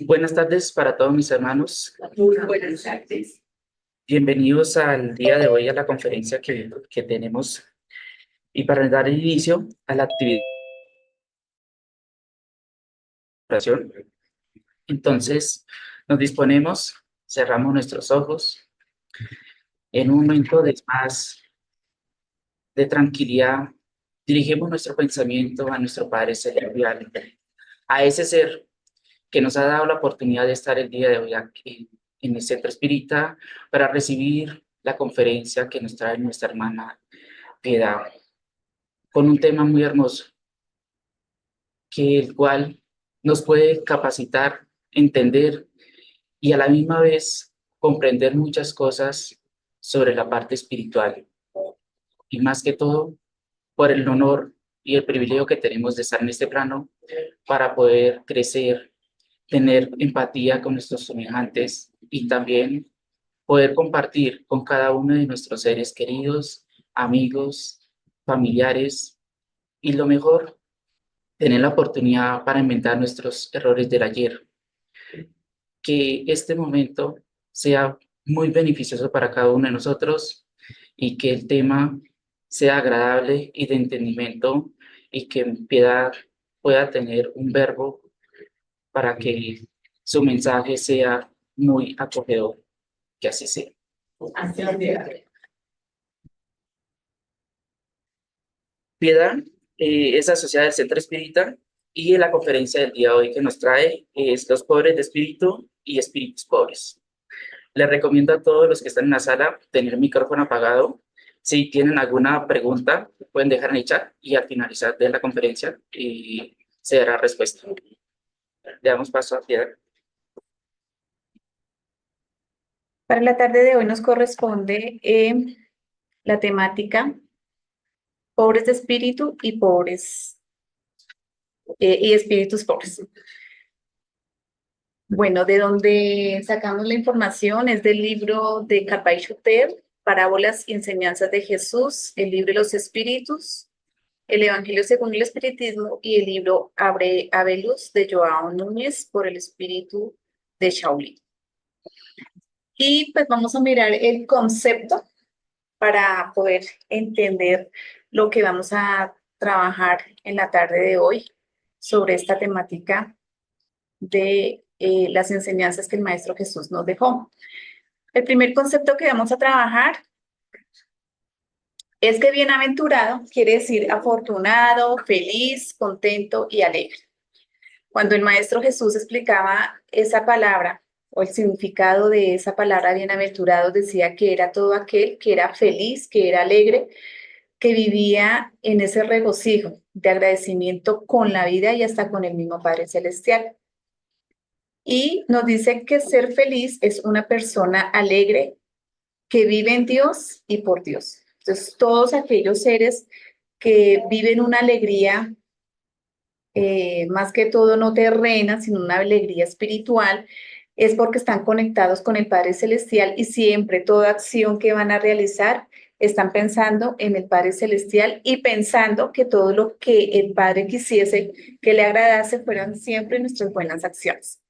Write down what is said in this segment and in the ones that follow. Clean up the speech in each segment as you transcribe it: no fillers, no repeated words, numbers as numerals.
Buenas tardes para todos mis hermanos. Muy buenas tardes. Bienvenidos al día de hoy a la conferencia que tenemos y para dar inicio a la actividad. Entonces, nos disponemos, cerramos nuestros ojos en un momento de paz, de tranquilidad. Dirigimos nuestro pensamiento a nuestro Padre Celestial, a ese ser que nos ha dado la oportunidad de estar el día de hoy aquí en el Centro Espírita para recibir la conferencia que nos trae nuestra hermana Piedad, con un tema muy hermoso, que el cual nos puede capacitar, entender y a la misma vez comprender muchas cosas sobre la parte espiritual. Y más que todo, por el honor y el privilegio que tenemos de estar en este plano para poder crecer, tener empatía con nuestros semejantes y también poder compartir con cada uno de nuestros seres queridos, amigos, familiares y lo mejor, tener la oportunidad para inventar nuestros errores del ayer. Que este momento sea muy beneficioso para cada uno de nosotros y que el tema sea agradable y de entendimiento y que Piedad pueda tener un verbo para que su mensaje sea muy acogedor. Que así sea. Piedad es asociada al Centro Espírita y en la conferencia del día de hoy que nos trae es Los pobres de espíritu y espíritus pobres. Les recomiendo a todos los que están en la sala tener el micrófono apagado. Si tienen alguna pregunta, pueden dejar en el chat y al finalizar de la conferencia se dará respuesta. Le damos paso a Piedad. Para la tarde de hoy nos corresponde la temática pobres de espíritu y pobres y espíritus pobres. Bueno, de donde sacamos la información es del libro de Carvay Schutter, Parábolas y Enseñanzas de Jesús, el libro de los espíritus, el Evangelio según el Espiritismo y el libro Abre Abelus de Joao Núñez por el Espíritu de Shaolin. Y pues vamos a mirar el concepto para poder entender lo que vamos a trabajar en la tarde de hoy sobre esta temática de las enseñanzas que el Maestro Jesús nos dejó. El primer concepto que vamos a trabajar es que bienaventurado quiere decir afortunado, feliz, contento y alegre. Cuando el Maestro Jesús explicaba esa palabra o el significado de esa palabra bienaventurado, decía que era todo aquel que era feliz, que era alegre, que vivía en ese regocijo de agradecimiento con la vida y hasta con el mismo Padre Celestial. Y nos dice que ser feliz es una persona alegre que vive en Dios y por Dios. Entonces, todos aquellos seres que viven una alegría, más que todo no terrena, sino una alegría espiritual, es porque están conectados con el Padre Celestial y siempre toda acción que van a realizar están pensando en el Padre Celestial y pensando que todo lo que el Padre quisiese que le agradase fueran siempre nuestras buenas acciones.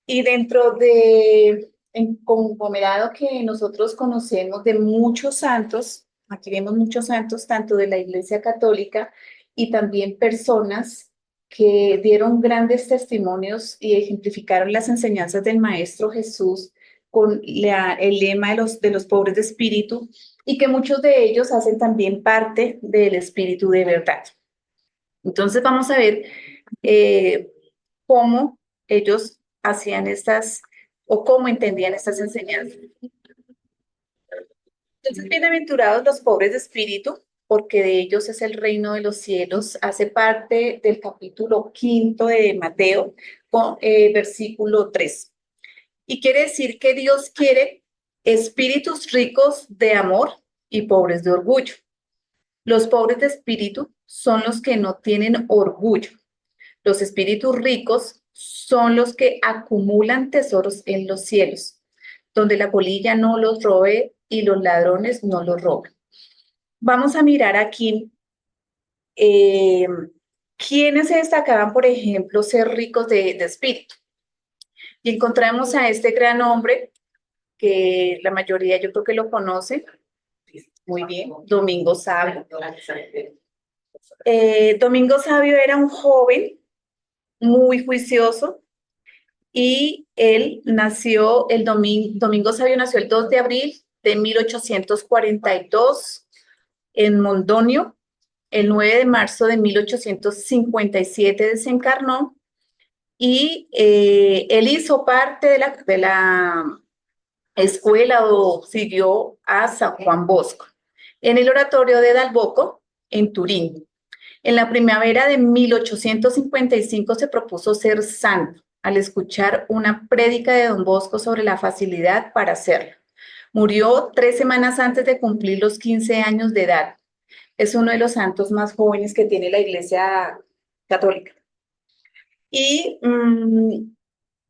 Y dentro de el conglomerado que nosotros conocemos de muchos santos, aquí vemos muchos santos tanto de la Iglesia Católica y también personas que dieron grandes testimonios y ejemplificaron las enseñanzas del Maestro Jesús con el lema de los pobres de espíritu y que muchos de ellos hacen también parte del espíritu de verdad. Entonces vamos a ver cómo ellos hacían estas o cómo entendían estas enseñanzas. Entonces, bienaventurados los pobres de espíritu, porque de ellos es el reino de los cielos. Hace parte del capítulo 5 de Mateo, versículo 3. Y quiere decir que Dios quiere espíritus ricos de amor y pobres de orgullo. Los pobres de espíritu son los que no tienen orgullo. Los espíritus ricos son los que acumulan tesoros en los cielos, donde la polilla no los robe y los ladrones no los roban. Vamos a mirar aquí quiénes se destacaban, por ejemplo, ser ricos de espíritu. Y encontramos a este gran hombre que la mayoría yo creo que lo conoce muy bien, Domingo Sabio. Domingo Sabio era un joven muy juicioso y él nació, Domingo Sabio nació el 2 de abril de 1842 en Mondonio. El 9 de marzo de 1857 desencarnó y él hizo parte de la escuela o siguió a San Juan Bosco en el oratorio de Dalboco, en Turín. En la primavera de 1855 se propuso ser santo al escuchar una prédica de Don Bosco sobre la facilidad para hacerlo. Murió 3 semanas antes de cumplir los 15 años de edad. Es uno de los santos más jóvenes que tiene la Iglesia Católica. Y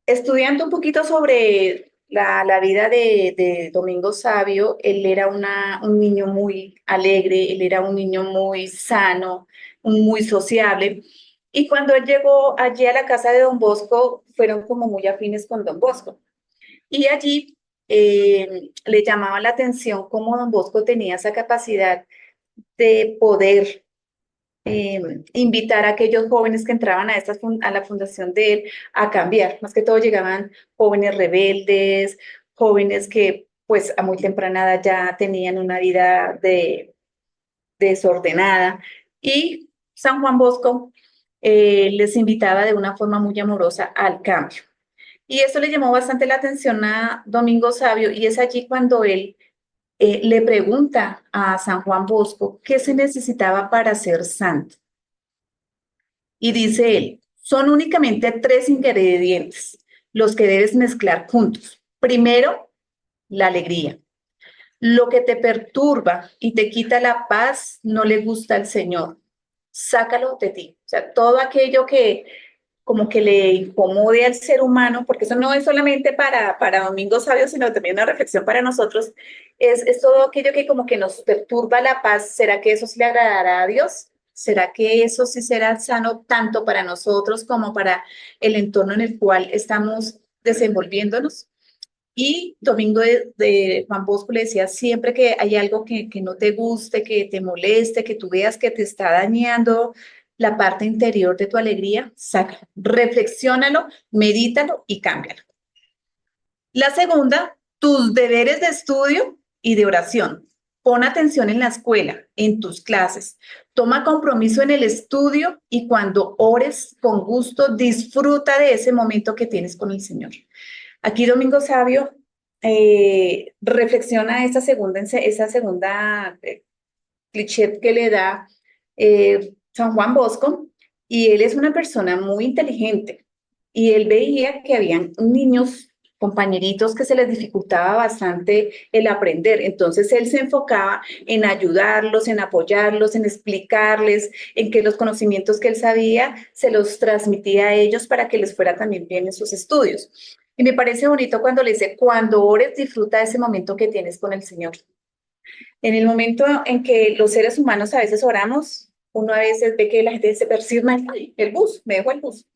estudiando un poquito sobre la vida de Domingo Sabio, él era un niño muy alegre, él era un niño muy sano, muy sociable. Y cuando él llegó allí a la casa de Don Bosco, fueron como muy afines con Don Bosco. Y allí le llamaba la atención cómo Don Bosco tenía esa capacidad de poder invitar a aquellos jóvenes que entraban a la fundación de él a cambiar. Más que todo llegaban jóvenes rebeldes, jóvenes que pues a muy temprana edad ya tenían una vida desordenada y San Juan Bosco les invitaba de una forma muy amorosa al cambio. Y eso le llamó bastante la atención a Domingo Sabio y es allí cuando él le pregunta a San Juan Bosco qué se necesitaba para ser santo. Y dice él, son únicamente 3 ingredientes los que debes mezclar juntos. Primero, la alegría. Lo que te perturba y te quita la paz no le gusta al Señor. Sácalo de ti. O sea, todo aquello que como que le incomode al ser humano, porque eso no es solamente para Domingo Sabio, sino también una reflexión para nosotros, es todo aquello que como que nos perturba la paz. ¿Será que eso sí le agradará a Dios? ¿Será que eso sí será sano tanto para nosotros como para el entorno en el cual estamos desenvolviéndonos? Y Domingo de Juan Bosco le decía, siempre que hay algo que no te guste, que te moleste, que tú veas que te está dañando la parte interior de tu alegría, sácalo, reflexiónalo, medítalo y cámbialo. La segunda, tus deberes de estudio y de oración. Pon atención en la escuela, en tus clases. Toma compromiso en el estudio y cuando ores con gusto, disfruta de ese momento que tienes con el Señor. Aquí Domingo Sabio reflexiona esa segunda cliché que le da San Juan Bosco, y él es una persona muy inteligente, y él veía que habían niños, compañeritos, que se les dificultaba bastante el aprender. Entonces él se enfocaba en ayudarlos, en apoyarlos, en explicarles, en que los conocimientos que él sabía se los transmitía a ellos para que les fuera también bien en sus estudios. Y me parece bonito cuando le dice, cuando ores, disfruta ese momento que tienes con el Señor. En el momento en que los seres humanos a veces oramos, uno a veces ve que la gente se persigna el bus, me dejo el bus.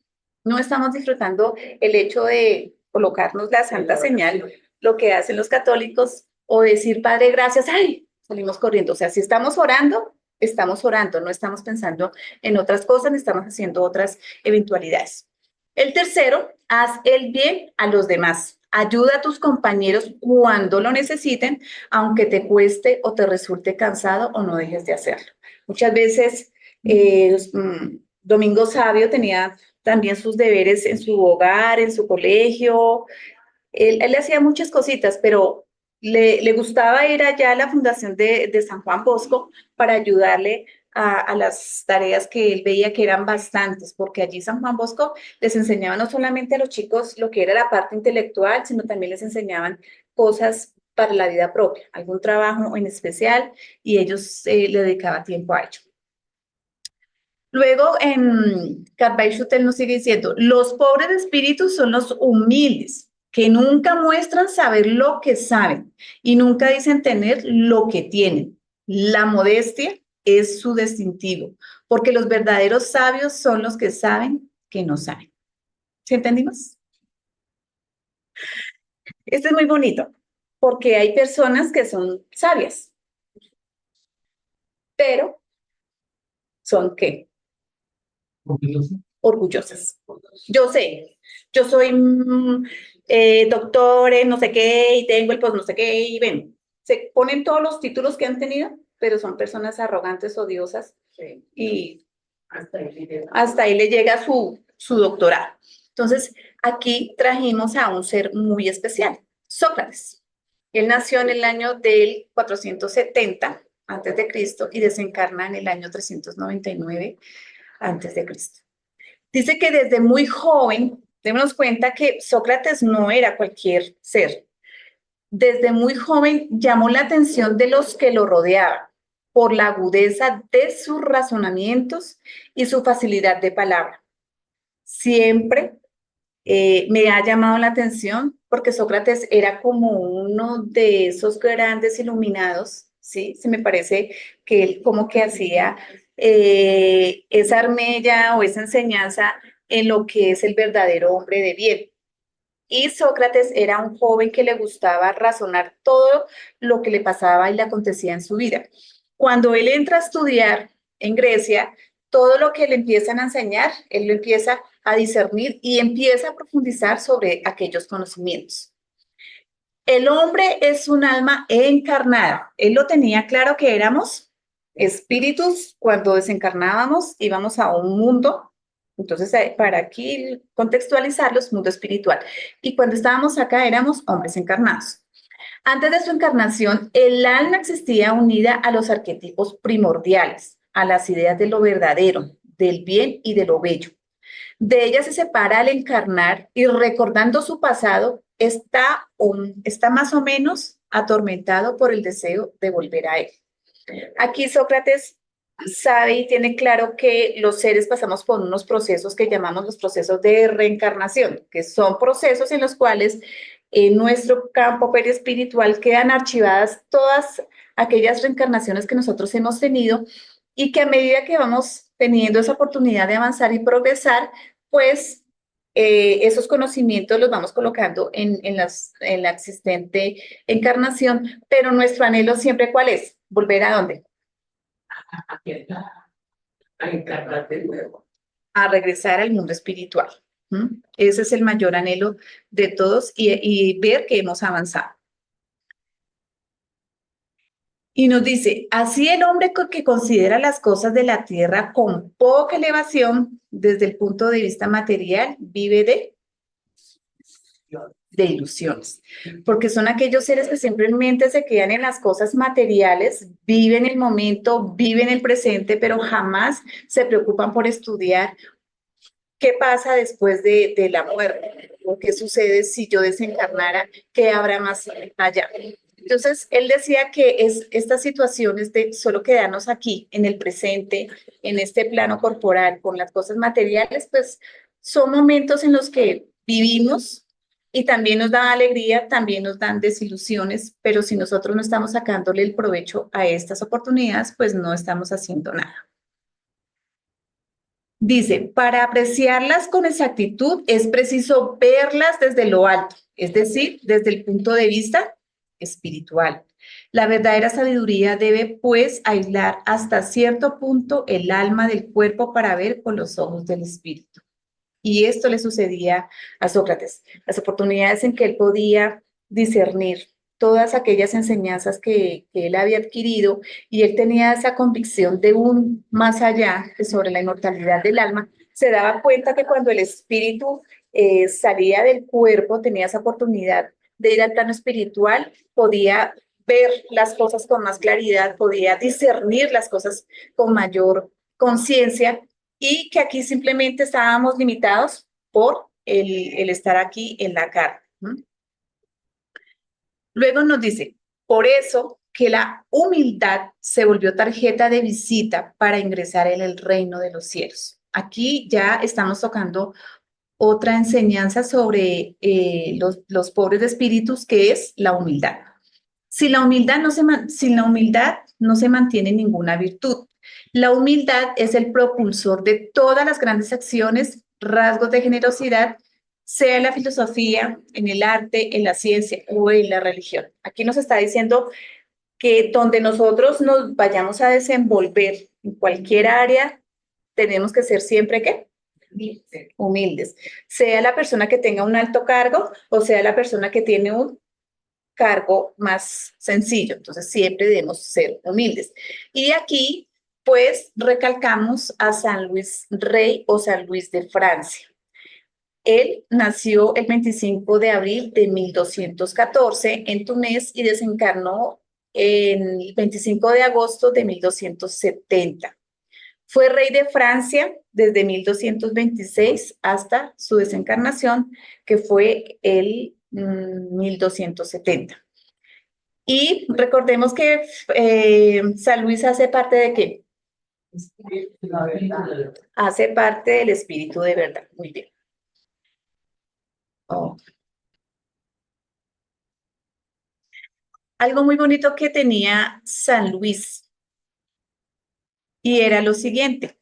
No estamos disfrutando el hecho de colocarnos la santa señal, lo que hacen los católicos, o decir, Padre, gracias, ay, salimos corriendo. O sea, si estamos orando, no estamos pensando en otras cosas, ni estamos haciendo otras eventualidades. El tercero, haz el bien a los demás. Ayuda a tus compañeros cuando lo necesiten, aunque te cueste o te resulte cansado o no dejes de hacerlo. Muchas veces Domingo Sabio tenía también sus deberes en su hogar, en su colegio. Él hacía muchas cositas, pero le gustaba ir allá a la fundación de San Juan Bosco para ayudarle a las tareas que él veía que eran bastantes, porque allí San Juan Bosco les enseñaba no solamente a los chicos lo que era la parte intelectual, sino también les enseñaban cosas para la vida propia, algún trabajo en especial, y ellos le dedicaban tiempo a ello. Luego en Carvay Schutel nos sigue diciendo, los pobres de espíritu son los humildes, que nunca muestran saber lo que saben y nunca dicen tener lo que tienen. La modestia es su distintivo, porque los verdaderos sabios son los que saben que no saben. ¿Sí entendimos? Este es muy bonito, porque hay personas que son sabias, pero ¿son qué? Orgullosas. Yo sé, yo soy doctor en no sé qué y tengo el post no sé qué y ven, se ponen todos los títulos que han tenido, pero son personas arrogantes, odiosas y hasta ahí le llega su doctorado. Entonces, aquí trajimos a un ser muy especial, Sócrates. Él nació en el año del 470 antes de Cristo y desencarna en el año 399 antes de Cristo. Dice que desde muy joven, démonos cuenta que Sócrates no era cualquier ser. Desde muy joven llamó la atención de los que lo rodeaban por la agudeza de sus razonamientos y su facilidad de palabra. Siempre me ha llamado la atención porque Sócrates era como uno de esos grandes iluminados, ¿sí? Se me parece que él como que hacía esa armella o esa enseñanza en lo que es el verdadero hombre de bien. Y Sócrates era un joven que le gustaba razonar todo lo que le pasaba y le acontecía en su vida. Cuando él entra a estudiar en Grecia, todo lo que le empiezan a enseñar, él lo empieza a discernir y empieza a profundizar sobre aquellos conocimientos. El hombre es un alma encarnada. Él lo tenía claro que éramos espíritus cuando desencarnábamos, íbamos a un mundo. Entonces, para aquí contextualizarlos, mundo espiritual. Y cuando estábamos acá éramos hombres encarnados. Antes de su encarnación, el alma existía unida a los arquetipos primordiales, a las ideas de lo verdadero, del bien y de lo bello. De ella se separa al encarnar y recordando su pasado, está más o menos atormentado por el deseo de volver a él. Aquí Sócrates sabe y tiene claro que los seres pasamos por unos procesos que llamamos los procesos de reencarnación, que son procesos en los cuales en nuestro campo periespiritual quedan archivadas todas aquellas reencarnaciones que nosotros hemos tenido y que a medida que vamos teniendo esa oportunidad de avanzar y progresar, pues esos conocimientos los vamos colocando en la existente encarnación, pero nuestro anhelo siempre, ¿cuál es? ¿Volver a dónde? A encarnar de nuevo. A regresar al mundo espiritual. ¿Mm? Ese es el mayor anhelo de todos y ver que hemos avanzado. Y nos dice, así el hombre que considera las cosas de la tierra con poca elevación desde el punto de vista material, vive de ilusiones, porque son aquellos seres que simplemente se quedan en las cosas materiales, viven el momento, viven el presente, pero jamás se preocupan por estudiar qué pasa después de la muerte, o qué sucede si yo desencarnara, qué habrá más allá. Entonces, él decía que estas situaciones de solo quedarnos aquí, en el presente, en este plano corporal, con las cosas materiales, pues son momentos en los que vivimos y también nos dan alegría, también nos dan desilusiones, pero si nosotros no estamos sacándole el provecho a estas oportunidades, pues no estamos haciendo nada. Dice, para apreciarlas con exactitud es preciso verlas desde lo alto, es decir, desde el punto de vista espiritual. La verdadera sabiduría debe, pues, aislar hasta cierto punto el alma del cuerpo para ver con los ojos del espíritu. Y esto le sucedía a Sócrates, las oportunidades en que él podía discernir todas aquellas enseñanzas que él había adquirido y él tenía esa convicción de un más allá sobre la inmortalidad del alma, se daba cuenta que cuando el espíritu salía del cuerpo, tenía esa oportunidad de ir al plano espiritual, podía ver las cosas con más claridad, podía discernir las cosas con mayor conciencia y que aquí simplemente estábamos limitados por el estar aquí en la carne. Luego nos dice, por eso que la humildad se volvió tarjeta de visita para ingresar en el reino de los cielos. Aquí ya estamos tocando otra enseñanza sobre los pobres de espíritus, que es la humildad. Sin la humildad no se mantiene ninguna virtud. La humildad es el propulsor de todas las grandes acciones, rasgos de generosidad, sea en la filosofía, en el arte, en la ciencia o en la religión. Aquí nos está diciendo que donde nosotros nos vayamos a desenvolver en cualquier área, tenemos que ser siempre, ¿qué? Humildes. Sea la persona que tenga un alto cargo o sea la persona que tiene un cargo más sencillo. Entonces, siempre debemos ser humildes. Y aquí, pues, recalcamos a San Luis Rey o San Luis de Francia. Él nació el 25 de abril de 1214 en Túnez y desencarnó el 25 de agosto de 1270. Fue rey de Francia desde 1226 hasta su desencarnación, que fue el 1270. Y recordemos que San Luis hace parte de qué? Hace parte del espíritu de verdad. Muy bien. Oh. Algo muy bonito que tenía San Luis y era lo siguiente.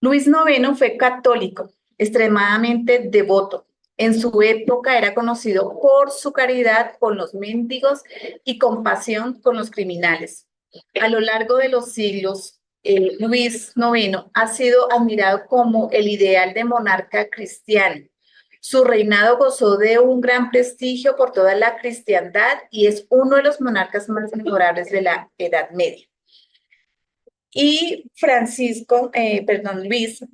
Luis IX fue católico, extremadamente devoto. En su época era conocido por su caridad con los mendigos y compasión con los criminales. A lo largo de los siglos, Luis IX ha sido admirado como el ideal de monarca cristiano. Su reinado gozó de un gran prestigio por toda la cristiandad y es uno de los monarcas más memorables de la Edad Media. Y Luis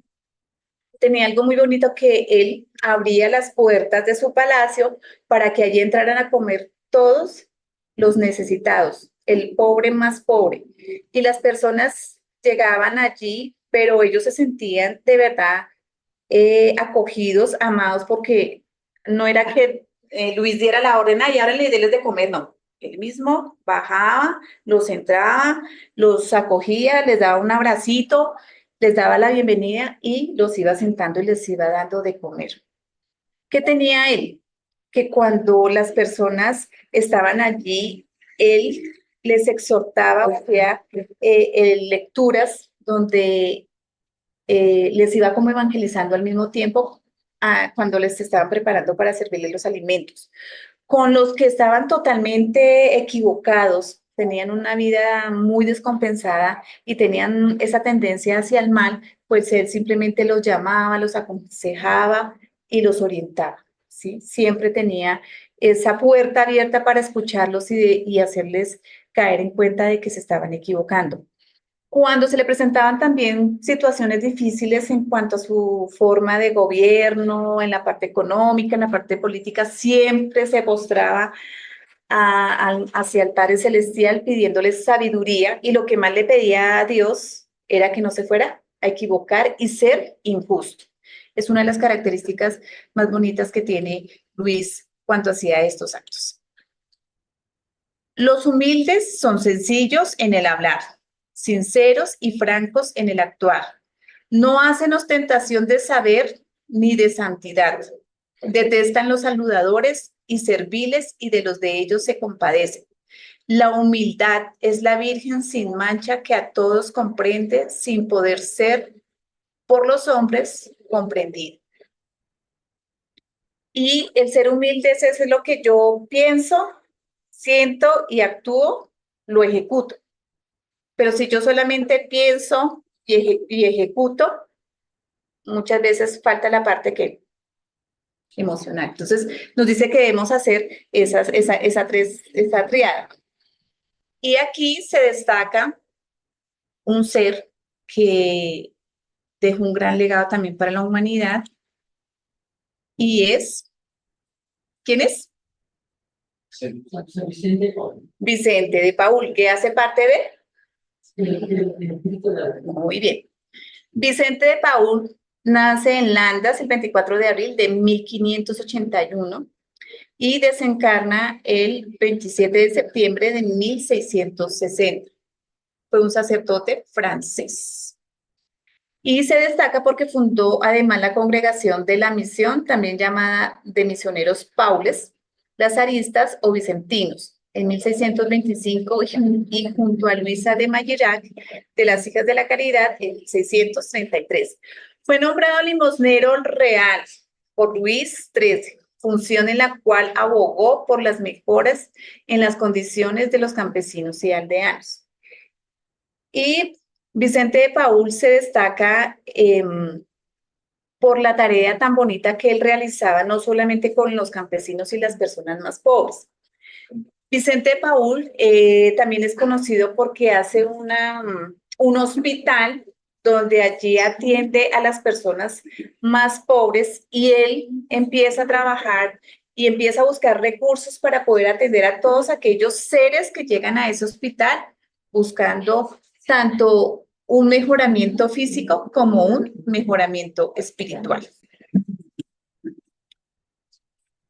tenía algo muy bonito que él abría las puertas de su palacio para que allí entraran a comer todos los necesitados, el pobre más pobre. Y las personas llegaban allí, pero ellos se sentían de verdad acogidos, amados, porque no era que Luis diera la orden, y ahora le déles de comer, no. Él mismo bajaba, los entraba, los acogía, les daba un abracito, les daba la bienvenida y los iba sentando y les iba dando de comer. ¿Qué tenía él? Que cuando las personas estaban allí, él les exhortaba, o sea, lecturas donde les iba como evangelizando al mismo tiempo cuando les estaban preparando para servirles los alimentos. Con los que estaban totalmente equivocados, tenían una vida muy descompensada y tenían esa tendencia hacia el mal, pues él simplemente los llamaba, los aconsejaba y los orientaba, ¿sí? Siempre tenía esa puerta abierta para escucharlos y hacerles caer en cuenta de que se estaban equivocando. Cuando se le presentaban también situaciones difíciles en cuanto a su forma de gobierno, en la parte económica, en la parte política, siempre se postraba hacia el Padre Celestial pidiéndole sabiduría y lo que más le pedía a Dios era que no se fuera a equivocar y ser injusto. Es una de las características más bonitas que tiene Luis cuando hacía estos actos. Los humildes son sencillos en el hablar, sinceros y francos en el actuar. No hacen ostentación de saber ni de santidad. Detestan los saludadores y serviles y de los de ellos se compadecen. La humildad es la Virgen sin mancha que a todos comprende sin poder ser por los hombres comprendido. Y el ser humilde es lo que yo pienso, siento y actúo, lo ejecuto. Pero si yo solamente pienso y ejecuto, muchas veces falta la parte que emocional. Entonces, nos dice que debemos hacer esa triada. Y aquí se destaca un ser que dejó un gran legado también para la humanidad y es, ¿quién es? Vicente de Paúl, que hace parte de... Muy bien. Vicente de Paúl nace en Landas el 24 de abril de 1581 y desencarna el 27 de septiembre de 1660. Fue un sacerdote francés. Y se destaca porque fundó además la congregación de la misión, también llamada de misioneros paules, lazaristas o vicentinos, en 1625 y junto a Luisa de Mayerac, de las Hijas de la Caridad, en 1633. Fue nombrado limosnero real por Luis XIII, función en la cual abogó por las mejoras en las condiciones de los campesinos y aldeanos. Y Vicente de Paúl se destaca por la tarea tan bonita que él realizaba, no solamente con los campesinos y las personas más pobres. Vicente de Paúl también es conocido porque hace un hospital donde allí atiende a las personas más pobres y él empieza a trabajar y empieza a buscar recursos para poder atender a todos aquellos seres que llegan a ese hospital buscando tanto un mejoramiento físico como un mejoramiento espiritual.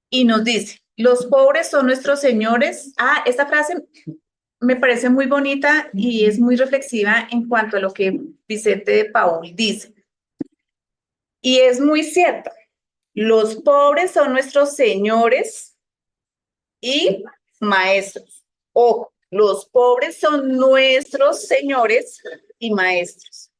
Y nos dice, los pobres son nuestros señores. Esta frase me parece muy bonita y es muy reflexiva en cuanto a lo que Vicente de Paúl dice. Y es muy cierto, los pobres son nuestros señores y maestros. O los pobres son nuestros señores y maestros.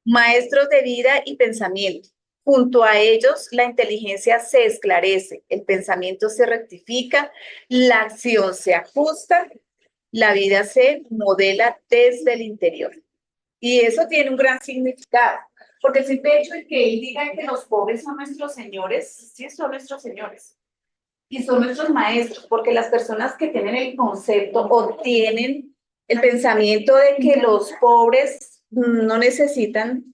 Maestros de vida y pensamiento. Junto a ellos, la inteligencia se esclarece, el pensamiento se rectifica, la acción se ajusta, la vida se modela desde el interior. Y eso tiene un gran significado, porque el simple hecho de que él diga que los pobres son nuestros señores, sí son nuestros señores, y son nuestros maestros, porque las personas que tienen el concepto o tienen el pensamiento de que los pobres no necesitan,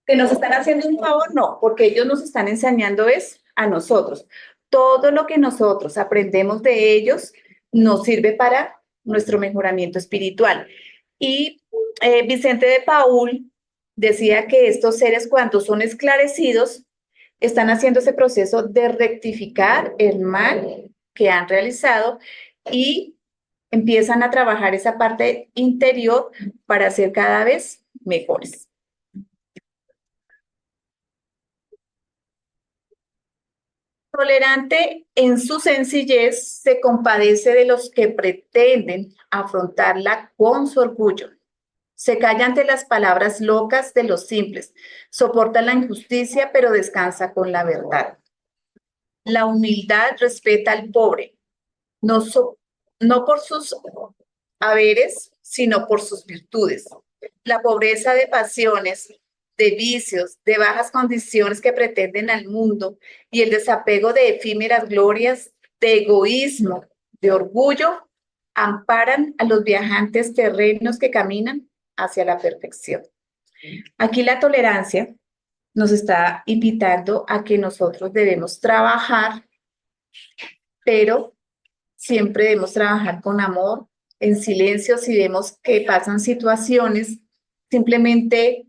que nos están haciendo un favor, no, porque ellos nos están enseñando es a nosotros. Todo lo que nosotros aprendemos de ellos nos sirve para nuestro mejoramiento espiritual. Y Vicente de Paúl decía que estos seres, cuando son esclarecidos, están haciendo ese proceso de rectificar el mal que han realizado y empiezan a trabajar esa parte interior para ser cada vez mejores. Tolerante en su sencillez, se compadece de los que pretenden afrontarla con su orgullo. Se calla ante las palabras locas de los simples, soporta la injusticia, pero descansa con la verdad. La humildad respeta al pobre, no, no por sus haberes, sino por sus virtudes. La pobreza de pasiones, de vicios, de bajas condiciones que pretenden al mundo y el desapego de efímeras glorias, de egoísmo, de orgullo, amparan a los viajantes terrenos que caminan hacia la perfección. Aquí la tolerancia nos está invitando a que nosotros debemos trabajar, pero siempre debemos trabajar con amor, en silencio. Si vemos que pasan situaciones, simplemente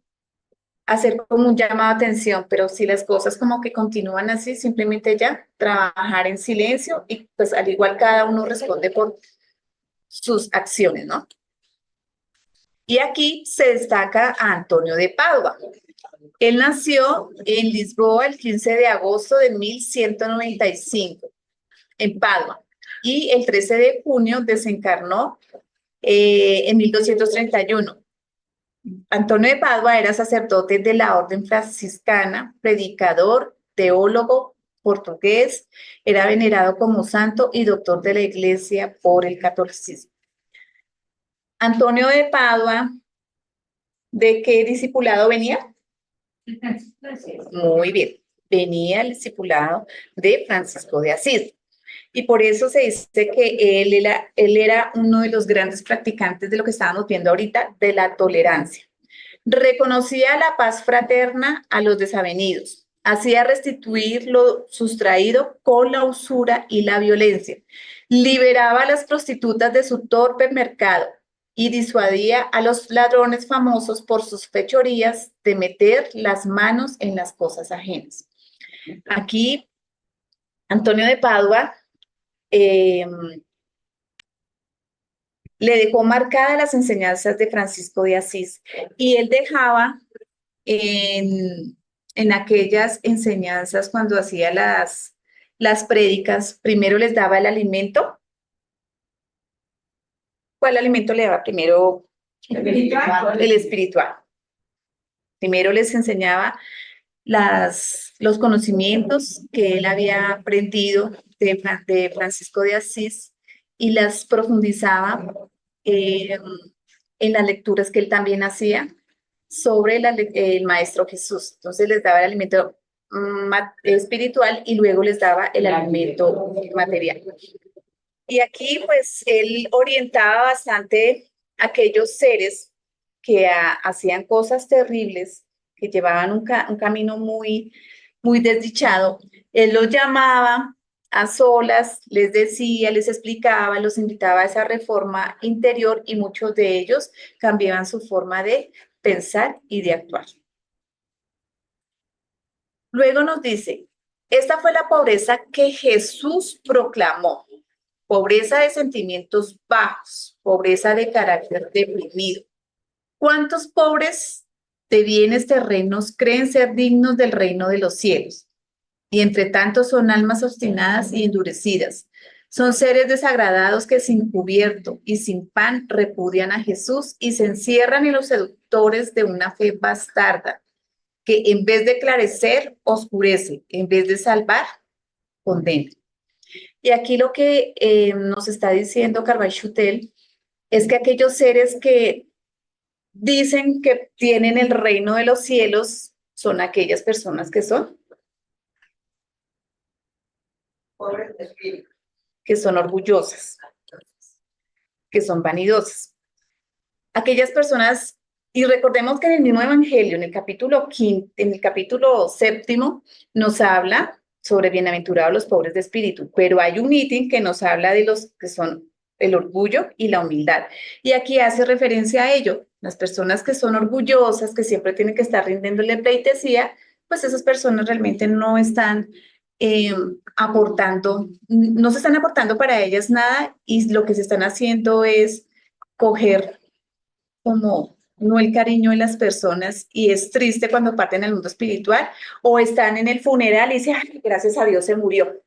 hacer como un llamado de atención, pero si las cosas como que continúan así, simplemente ya trabajar en silencio y pues al igual cada uno responde por sus acciones, ¿no? Y aquí se destaca a Antonio de Padua. Él nació en Lisboa el 15 de agosto de 1195, en Padua, y el 13 de junio desencarnó en 1231. Antonio de Padua era sacerdote de la orden franciscana, predicador, teólogo portugués, era venerado como santo y doctor de la Iglesia por el catolicismo. Antonio de Padua, ¿de qué discipulado venía? Muy bien, venía el discipulado de Francisco de Asís. Y por eso se dice que él era uno de los grandes practicantes de lo que estábamos viendo ahorita, de la tolerancia. Reconocía la paz fraterna a los desavenidos, hacía restituir lo sustraído con la usura y la violencia, liberaba a las prostitutas de su torpe mercado y disuadía a los ladrones famosos por sus fechorías de meter las manos en las cosas ajenas. Aquí, Antonio de Padua le dejó marcadas las enseñanzas de Francisco de Asís y él dejaba en aquellas enseñanzas cuando hacía las prédicas, primero les daba el alimento. ¿Cuál alimento le daba primero? El espiritual. Primero les enseñaba los conocimientos que él había aprendido de Francisco de Asís y las profundizaba eh, en las lecturas que él también hacía sobre el Maestro Jesús. Entonces les daba el alimento espiritual y luego les daba el alimento material. Y aquí pues él orientaba bastante a aquellos seres que hacían cosas terribles, que llevaban un camino muy desdichado. Él los llamaba a solas, les decía, les explicaba, los invitaba a esa reforma interior y muchos de ellos cambiaban su forma de pensar y de actuar. Luego nos dice, esta fue la pobreza que Jesús proclamó. Pobreza de sentimientos bajos, pobreza de carácter deprimido. ¿Cuántos pobres de bienes terrenos creen ser dignos del reino de los cielos? Y entre tanto son almas obstinadas y endurecidas. Son seres desagradados que sin cubierto y sin pan repudian a Jesús y se encierran en los seductores de una fe bastarda, que en vez de esclarecer, oscurece, en vez de salvar, condena. Y aquí lo que nos está diciendo Carvajal es que aquellos seres que dicen que tienen el reino de los cielos son aquellas personas que son pobres de espíritu, que son orgullosas, que son vanidosas. Aquellas personas, y recordemos que en el mismo Evangelio, en el capítulo 5, en el capítulo 7, nos habla sobre bienaventurados los pobres de espíritu, pero hay un ítem que nos habla de los que son el orgullo y la humildad. Y aquí hace referencia a ello. Las personas que son orgullosas, que siempre tienen que estar rindiéndole pleitesía, pues esas personas realmente no están aportando, no se están aportando para ellas nada y lo que se están haciendo es coger como no el cariño de las personas y es triste cuando parten al mundo espiritual o están en el funeral y dicen, ay, gracias a Dios se murió.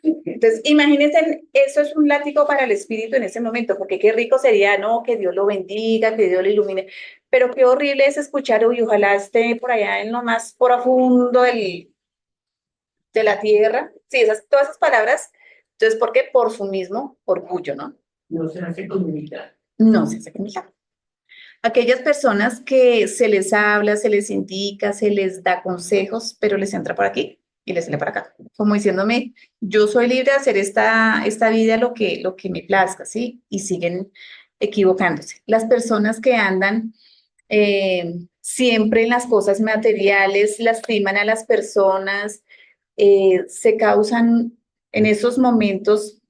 Entonces, imagínense, eso es un látigo para el espíritu en ese momento, porque qué rico sería, no, que Dios lo bendiga, que Dios lo ilumine, pero qué horrible es escuchar, uy, ojalá esté por allá en lo más profundo de la tierra. Sí, todas esas palabras. Entonces, ¿por qué? Por su mismo orgullo, ¿no? No se hace comunicar. No se hace comunicar. Aquellas personas que se les habla, se les indica, se les da consejos, pero les entra por aquí y les sale por acá. Como diciéndome, yo soy libre de hacer esta vida lo que me plazca, ¿sí? Y siguen equivocándose. Las personas que andan siempre en las cosas materiales, lastiman a las personas, se causan en esos momentos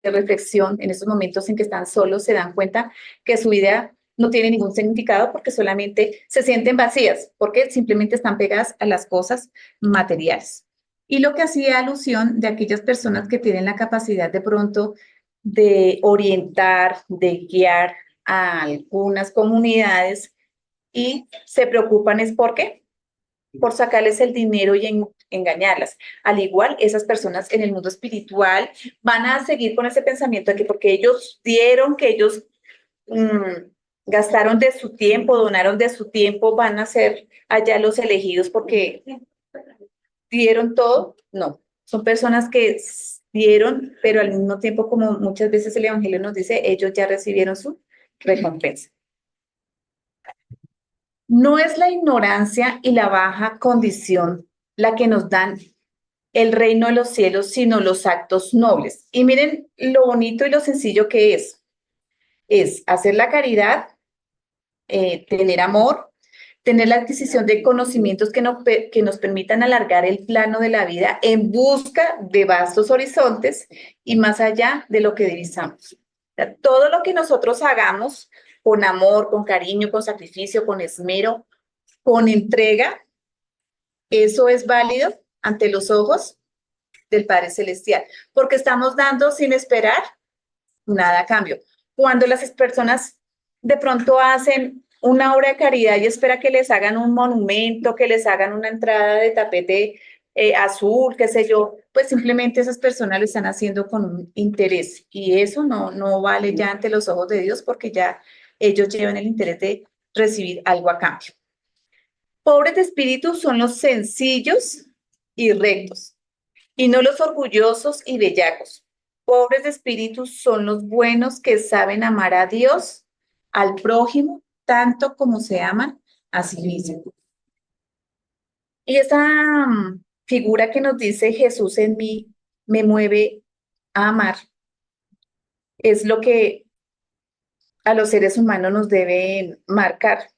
de reflexión, en esos momentos en que están solos, se dan cuenta que su vida no tiene ningún significado porque solamente se sienten vacías, porque simplemente están pegadas a las cosas materiales. Y lo que hacía alusión de aquellas personas que tienen la capacidad de pronto de orientar, de guiar a algunas comunidades y se preocupan es ¿por qué? Por sacarles el dinero y engañarlas. Al igual, esas personas en el mundo espiritual van a seguir con ese pensamiento de que porque ellos dieron, que ellos gastaron de su tiempo, donaron de su tiempo, van a ser allá los elegidos porque dieron todo. No, son personas que dieron, pero al mismo tiempo, como muchas veces el Evangelio nos dice, ellos ya recibieron su recompensa. No es la ignorancia y la baja condición la que nos dan el reino de los cielos, sino los actos nobles. Y miren lo bonito y lo sencillo que es hacer la caridad, tener amor, tener la adquisición de conocimientos que nos permitan alargar el plano de la vida en busca de vastos horizontes y más allá de lo que divisamos. O sea, todo lo que nosotros hagamos con amor, con cariño, con sacrificio, con esmero, con entrega, eso es válido ante los ojos del Padre Celestial, porque estamos dando sin esperar nada a cambio. Cuando las personas de pronto hacen una obra de caridad y espera que les hagan un monumento, que les hagan una entrada de tapete azul, qué sé yo, pues simplemente esas personas lo están haciendo con un interés y eso no vale ya ante los ojos de Dios porque ya ellos llevan el interés de recibir algo a cambio. Pobres de espíritu son los sencillos y rectos, y no los orgullosos y bellacos. Pobres de espíritu son los buenos que saben amar a Dios, al prójimo, tanto como se aman a sí mismos. Y esa figura que nos dice Jesús en mí me mueve a amar es lo que a los seres humanos nos debe marcar.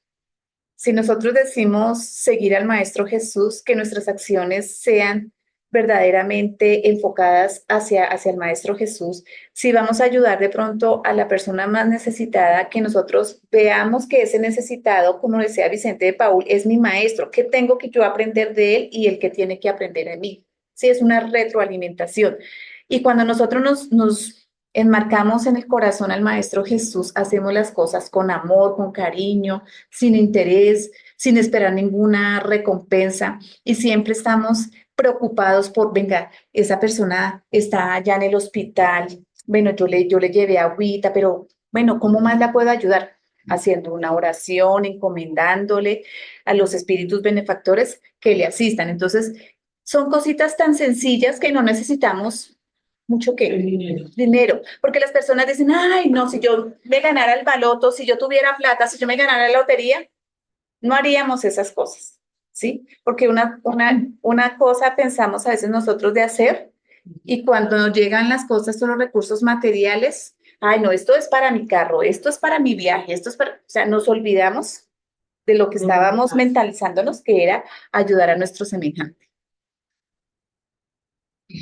Si nosotros decimos seguir al Maestro Jesús, que nuestras acciones sean verdaderamente enfocadas hacia el Maestro Jesús, si vamos a ayudar de pronto a la persona más necesitada, que nosotros veamos que ese necesitado, como decía Vicente de Paúl, es mi maestro, ¿qué tengo que yo aprender de él y él que tiene que aprender de mí? Sí, es una retroalimentación. Y cuando nosotros nos enmarcamos en el corazón al Maestro Jesús, hacemos las cosas con amor, con cariño, sin interés, sin esperar ninguna recompensa y siempre estamos preocupados por, venga, esa persona está ya en el hospital, bueno, yo le llevé agüita, pero bueno, ¿cómo más la puedo ayudar? Haciendo una oración, encomendándole a los espíritus benefactores que le asistan. Entonces, son cositas tan sencillas que no necesitamos mucho que dinero, porque las personas dicen, ay, no, si yo me ganara el baloto, si yo tuviera plata, si yo me ganara la lotería, no haríamos esas cosas, ¿sí? Porque una cosa pensamos a veces nosotros de hacer y cuando nos llegan las cosas son los recursos materiales, ay, no, esto es para mi carro, esto es para mi viaje, esto es para, o sea, nos olvidamos de lo que estábamos mentalizándonos que era ayudar a nuestro semejante.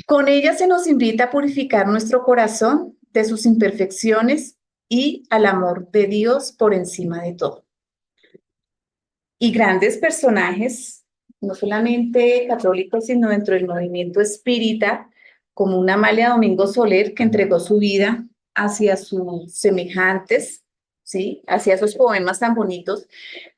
Con ella se nos invita a purificar nuestro corazón de sus imperfecciones y al amor de Dios por encima de todo. Y grandes personajes, no solamente católicos, sino dentro del movimiento espírita, como una Amalia Domingo Soler, que entregó su vida hacia sus semejantes, ¿sí? Hacia esos poemas tan bonitos.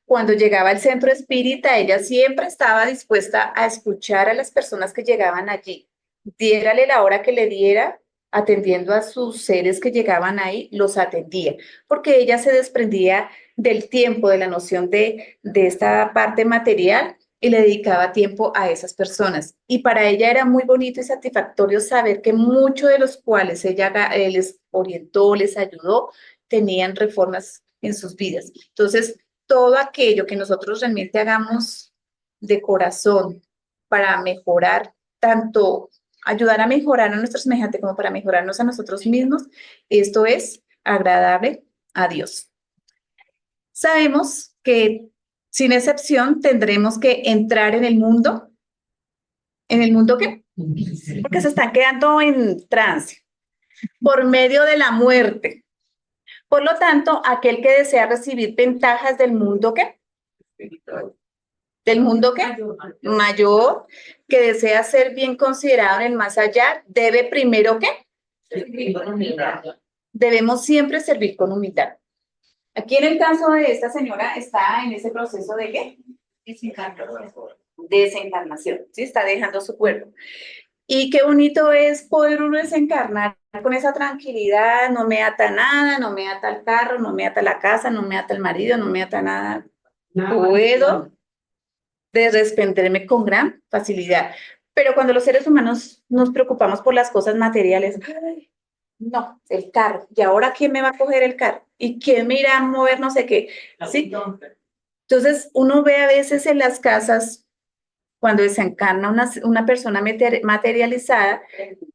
Cuando llegaba al centro espírita, ella siempre estaba dispuesta a escuchar a las personas que llegaban allí. Diérale la hora que le diera, atendiendo a sus seres que llegaban ahí, los atendía, porque ella se desprendía del tiempo, de la noción de esta parte material y le dedicaba tiempo a esas personas. Y para ella era muy bonito y satisfactorio saber que muchos de los cuales ella les orientó, les ayudó, tenían reformas en sus vidas. Entonces, todo aquello que nosotros realmente hagamos de corazón para mejorar, tanto ayudar a mejorar a nuestro semejante como para mejorarnos a nosotros mismos, esto es agradable a Dios. Sabemos que sin excepción tendremos que entrar en el mundo. ¿En el mundo qué? Porque se están quedando en trance por medio de la muerte. Por lo tanto, aquel que desea recibir ventajas del mundo qué? Del mundo qué? Mayor, que desea ser bien considerado en el más allá, debe primero qué? Debemos siempre servir con humildad. Aquí en el caso de esta señora está en ese proceso de ¿qué? Desencarnación, ¿sí? Está dejando su cuerpo. Y qué bonito es poder uno desencarnar con esa tranquilidad, no me ata nada, no me ata el carro, no me ata la casa, no me ata el marido, no me ata nada. Puedo desprenderme con gran facilidad. Pero cuando los seres humanos nos preocupamos por las cosas materiales, ay, no, el carro. ¿Y ahora quién me va a coger el carro? ¿Y quién me irá a mover no sé qué? ¿Sí? Entonces, uno ve a veces en las casas, cuando desencarna una persona materializada,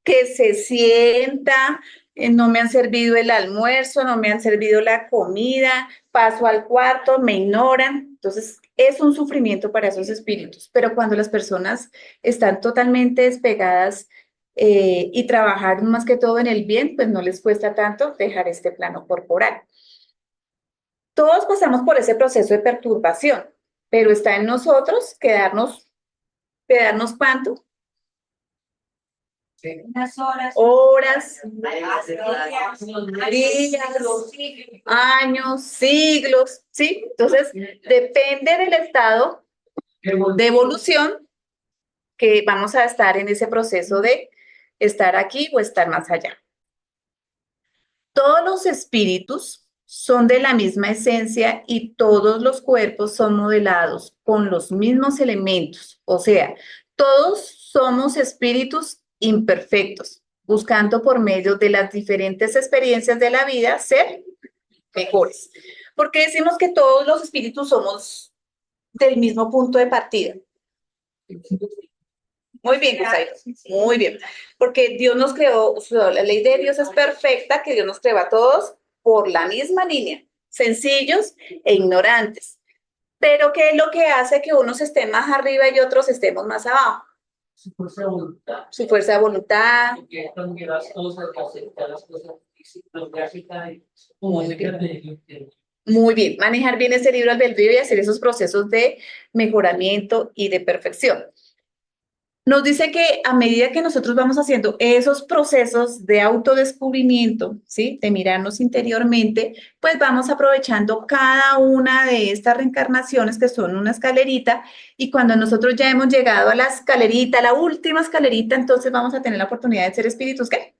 que se sienta, no me han servido el almuerzo, no me han servido la comida, paso al cuarto, me ignoran. Entonces, es un sufrimiento para esos espíritus. Pero cuando las personas están totalmente despegadas y trabajar más que todo en el bien, pues no les cuesta tanto dejar este plano corporal. Todos pasamos por ese proceso de perturbación, pero está en nosotros quedarnos cuánto, Unas horas, días, años, siglos, ¿sí? Entonces, depende del estado de evolución que vamos a estar en ese proceso de estar aquí o estar más allá. Todos los espíritus son de la misma esencia y todos los cuerpos son modelados con los mismos elementos. O sea, todos somos espíritus imperfectos, buscando por medio de las diferentes experiencias de la vida ser mejores. Porque decimos que todos los espíritus somos del mismo punto de partida. Muy bien, Gusairo. Muy bien. Porque Dios nos creó, la ley de Dios es perfecta, que Dios nos creó a todos por la misma línea, sencillos e ignorantes. Pero ¿qué es lo que hace que unos estén más arriba y otros estemos más abajo? Su fuerza de voluntad. Su fuerza de voluntad. Porque cambiar las cosas, aceptar las cosas gráficas. Muy bien. Muy bien, manejar bien ese libro albedrío y hacer esos procesos de mejoramiento y de perfección. Nos dice que a medida que nosotros vamos haciendo esos procesos de autodescubrimiento, ¿sí? De mirarnos interiormente, pues vamos aprovechando cada una de estas reencarnaciones que son una escalerita y cuando nosotros ya hemos llegado a la escalerita, la última escalerita, entonces vamos a tener la oportunidad de ser espíritus, ¿qué?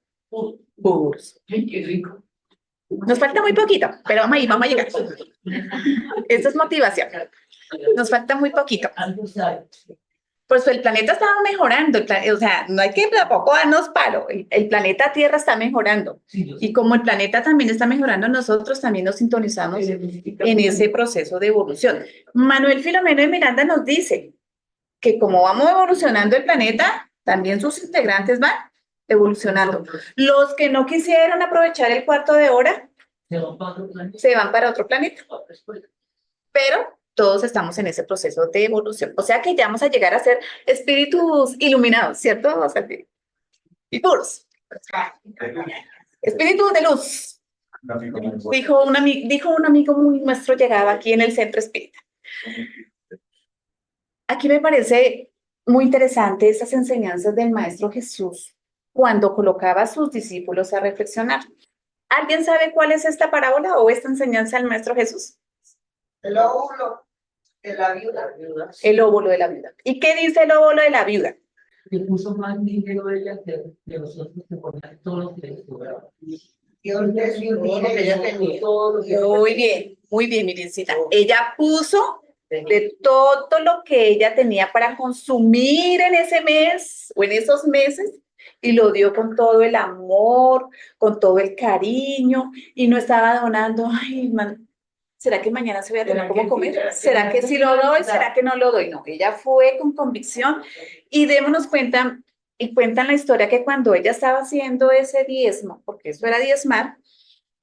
Puros. Qué rico. Nos falta muy poquito, pero vamos a llegar. Esto es motivación. Nos falta muy poquito. Algo sabe. Pues el planeta estaba mejorando, o sea, no hay que tampoco darnos palo, el planeta Tierra está mejorando. Sí, yo sé. Y como el planeta también está mejorando, nosotros también nos sintonizamos en ese proceso de evolución. Manuel Filomeno de Miranda nos dice que como vamos evolucionando el planeta, también sus integrantes van evolucionando. Los que no quisieron aprovechar el cuarto de hora Se van para otro planeta. se van para otro planeta, Otra escuela. pero todos estamos en ese proceso de evolución. O sea que ya vamos a llegar a ser espíritus iluminados, ¿cierto? O sea, y puros. Espíritus de luz. Dijo un amigo muy nuestro, llegaba aquí en el centro espírita. Aquí me parece muy interesante esas enseñanzas del Maestro Jesús cuando colocaba a sus discípulos a reflexionar. ¿Alguien sabe cuál es esta parábola o esta enseñanza del Maestro Jesús? El óvulo de la viuda. El óvulo de la viuda. ¿Y qué dice el óvulo de la viuda? Que puso más dinero ella que nosotros que ponían todos los que les cobraban. Dios le dio el dinero que ella tenía. Muy bien, Mirincita. Ella puso de todo lo que ella tenía para consumir en ese mes o en esos meses y lo dio con todo el amor, con todo el cariño y no estaba donando, ay, man, ¿será que mañana se voy a tener cómo comer? ¿Será que sí lo doy? ¿Será que no lo doy? No, ella fue con convicción y démonos cuenta, y cuentan la historia que cuando ella estaba haciendo ese diezmo, porque eso era diezmar,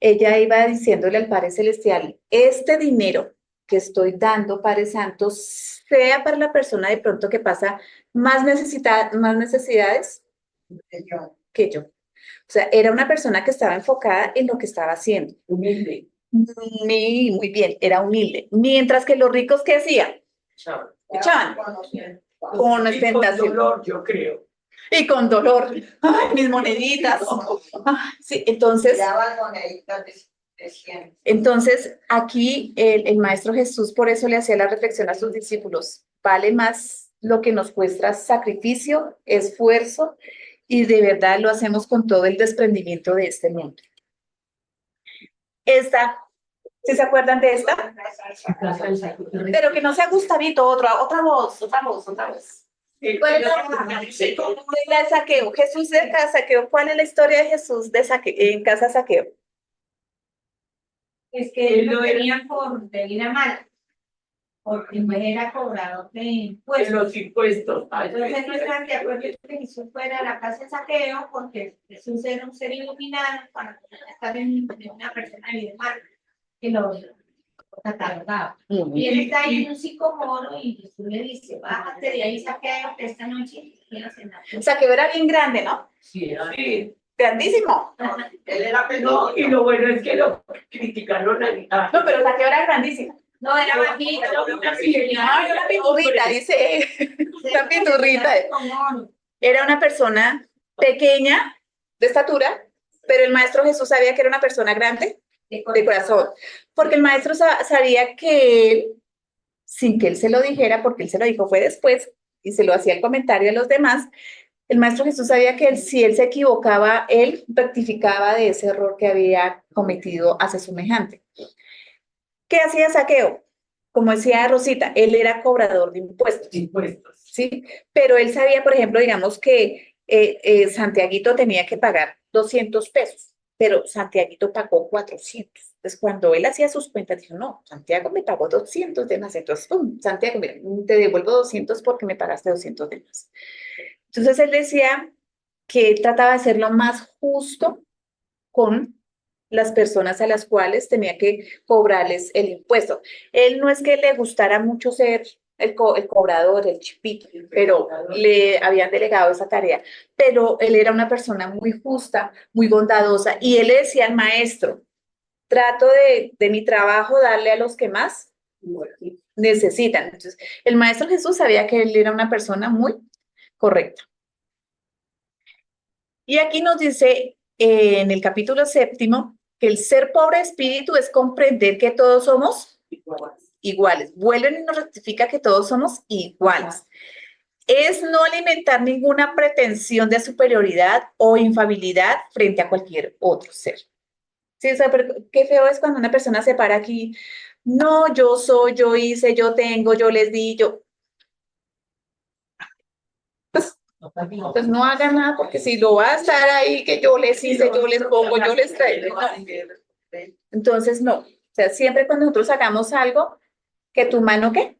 ella iba diciéndole al Padre Celestial, este dinero que estoy dando, Padre Santo, sea para la persona de pronto que pasa más necesidades que yo. O sea, era una persona que estaba enfocada en lo que estaba haciendo. Humilde. Muy bien, era humilde. Mientras que los ricos, ¿qué hacían? Chao. Echaban con Y con ostentación dolor, yo creo. y con dolor. Ay, mis moneditas. Ay, sí, entonces, Daban moneditas de 100. entonces aquí el Maestro Jesús por eso le hacía la reflexión a sus discípulos. Vale más lo que nos cuesta sacrificio, esfuerzo y de verdad lo hacemos con todo el desprendimiento de este mundo. Esta, ¿sí se acuerdan de esta? Pero que no sea Gustavito, otra voz. ¿Cuál es la de Saqueo? Jesús de Saqueo. ¿Cuál es la historia de Jesús de en casa de Saqueo? Es que él lo venía por venir mal, porque pues era cobrador de En impuestos. los impuestos. Entonces no están de acuerdo que Jesús fuera a la casa de Saqueo, porque Jesús era un ser iluminado para estar en una persona de mal, que lo catalogaba. Y él está ahí en un sicomoro y Jesús le dice, bájate de ahí, Saqueo, que esta noche quiero cenar. Saqueo era bien grande, ¿no? Sí, sí. Grandísimo. Él era No, y lo bueno es que lo criticaron a No, pero Saqueo era grandísimo. No, era bajito. Ay, una piturrita, dice. Una piturrita. Era una persona pequeña de estatura, pero el Maestro Jesús sabía que era una persona grande de corazón, porque el Maestro sabía que él, sin que él se lo dijera, porque él se lo dijo fue después, y se lo hacía el comentario a los demás, El Maestro Jesús sabía que si él se equivocaba, él rectificaba de ese error que había cometido hacia semejante. ¿Qué hacía Saqueo? Como decía Rosita, él era cobrador de impuestos. Impuestos. ¿Sí? Pero él sabía, por ejemplo, digamos que Santiaguito tenía que pagar 200 pesos, pero Santiaguito pagó 400. Entonces, cuando él hacía sus cuentas, dijo, no, Santiago me pagó 200 de más. Entonces, ¡pum! Santiago, mira, te devuelvo 200 porque me pagaste 200 de más. Entonces, él decía que él trataba de ser lo más justo con las personas a las cuales tenía que cobrarles el impuesto. Él no es que le gustara mucho ser el cobrador, el chipito, pero le habían delegado esa tarea. Pero él era una persona muy justa, muy bondadosa, y él le decía al maestro, trato de mi trabajo darle a los que más necesitan. Entonces, el maestro Jesús sabía que él era una persona muy correcta. Y aquí nos dice en el capítulo 7 que el ser pobre de espíritu es comprender que todos somos iguales. Vuelven y nos rectifica que todos somos iguales. Es no alimentar ninguna pretensión de superioridad o infabilidad frente a cualquier otro ser. Sí, o sea, pero qué feo es cuando una persona se para aquí, no, yo soy, yo hice, yo tengo, yo les di, yo. Pues no hagan nada, porque si lo va a estar ahí, que yo les hice, yo les pongo, yo les traigo. No. Entonces, no. O sea, siempre cuando nosotros hagamos algo, que tu mano, ¿qué?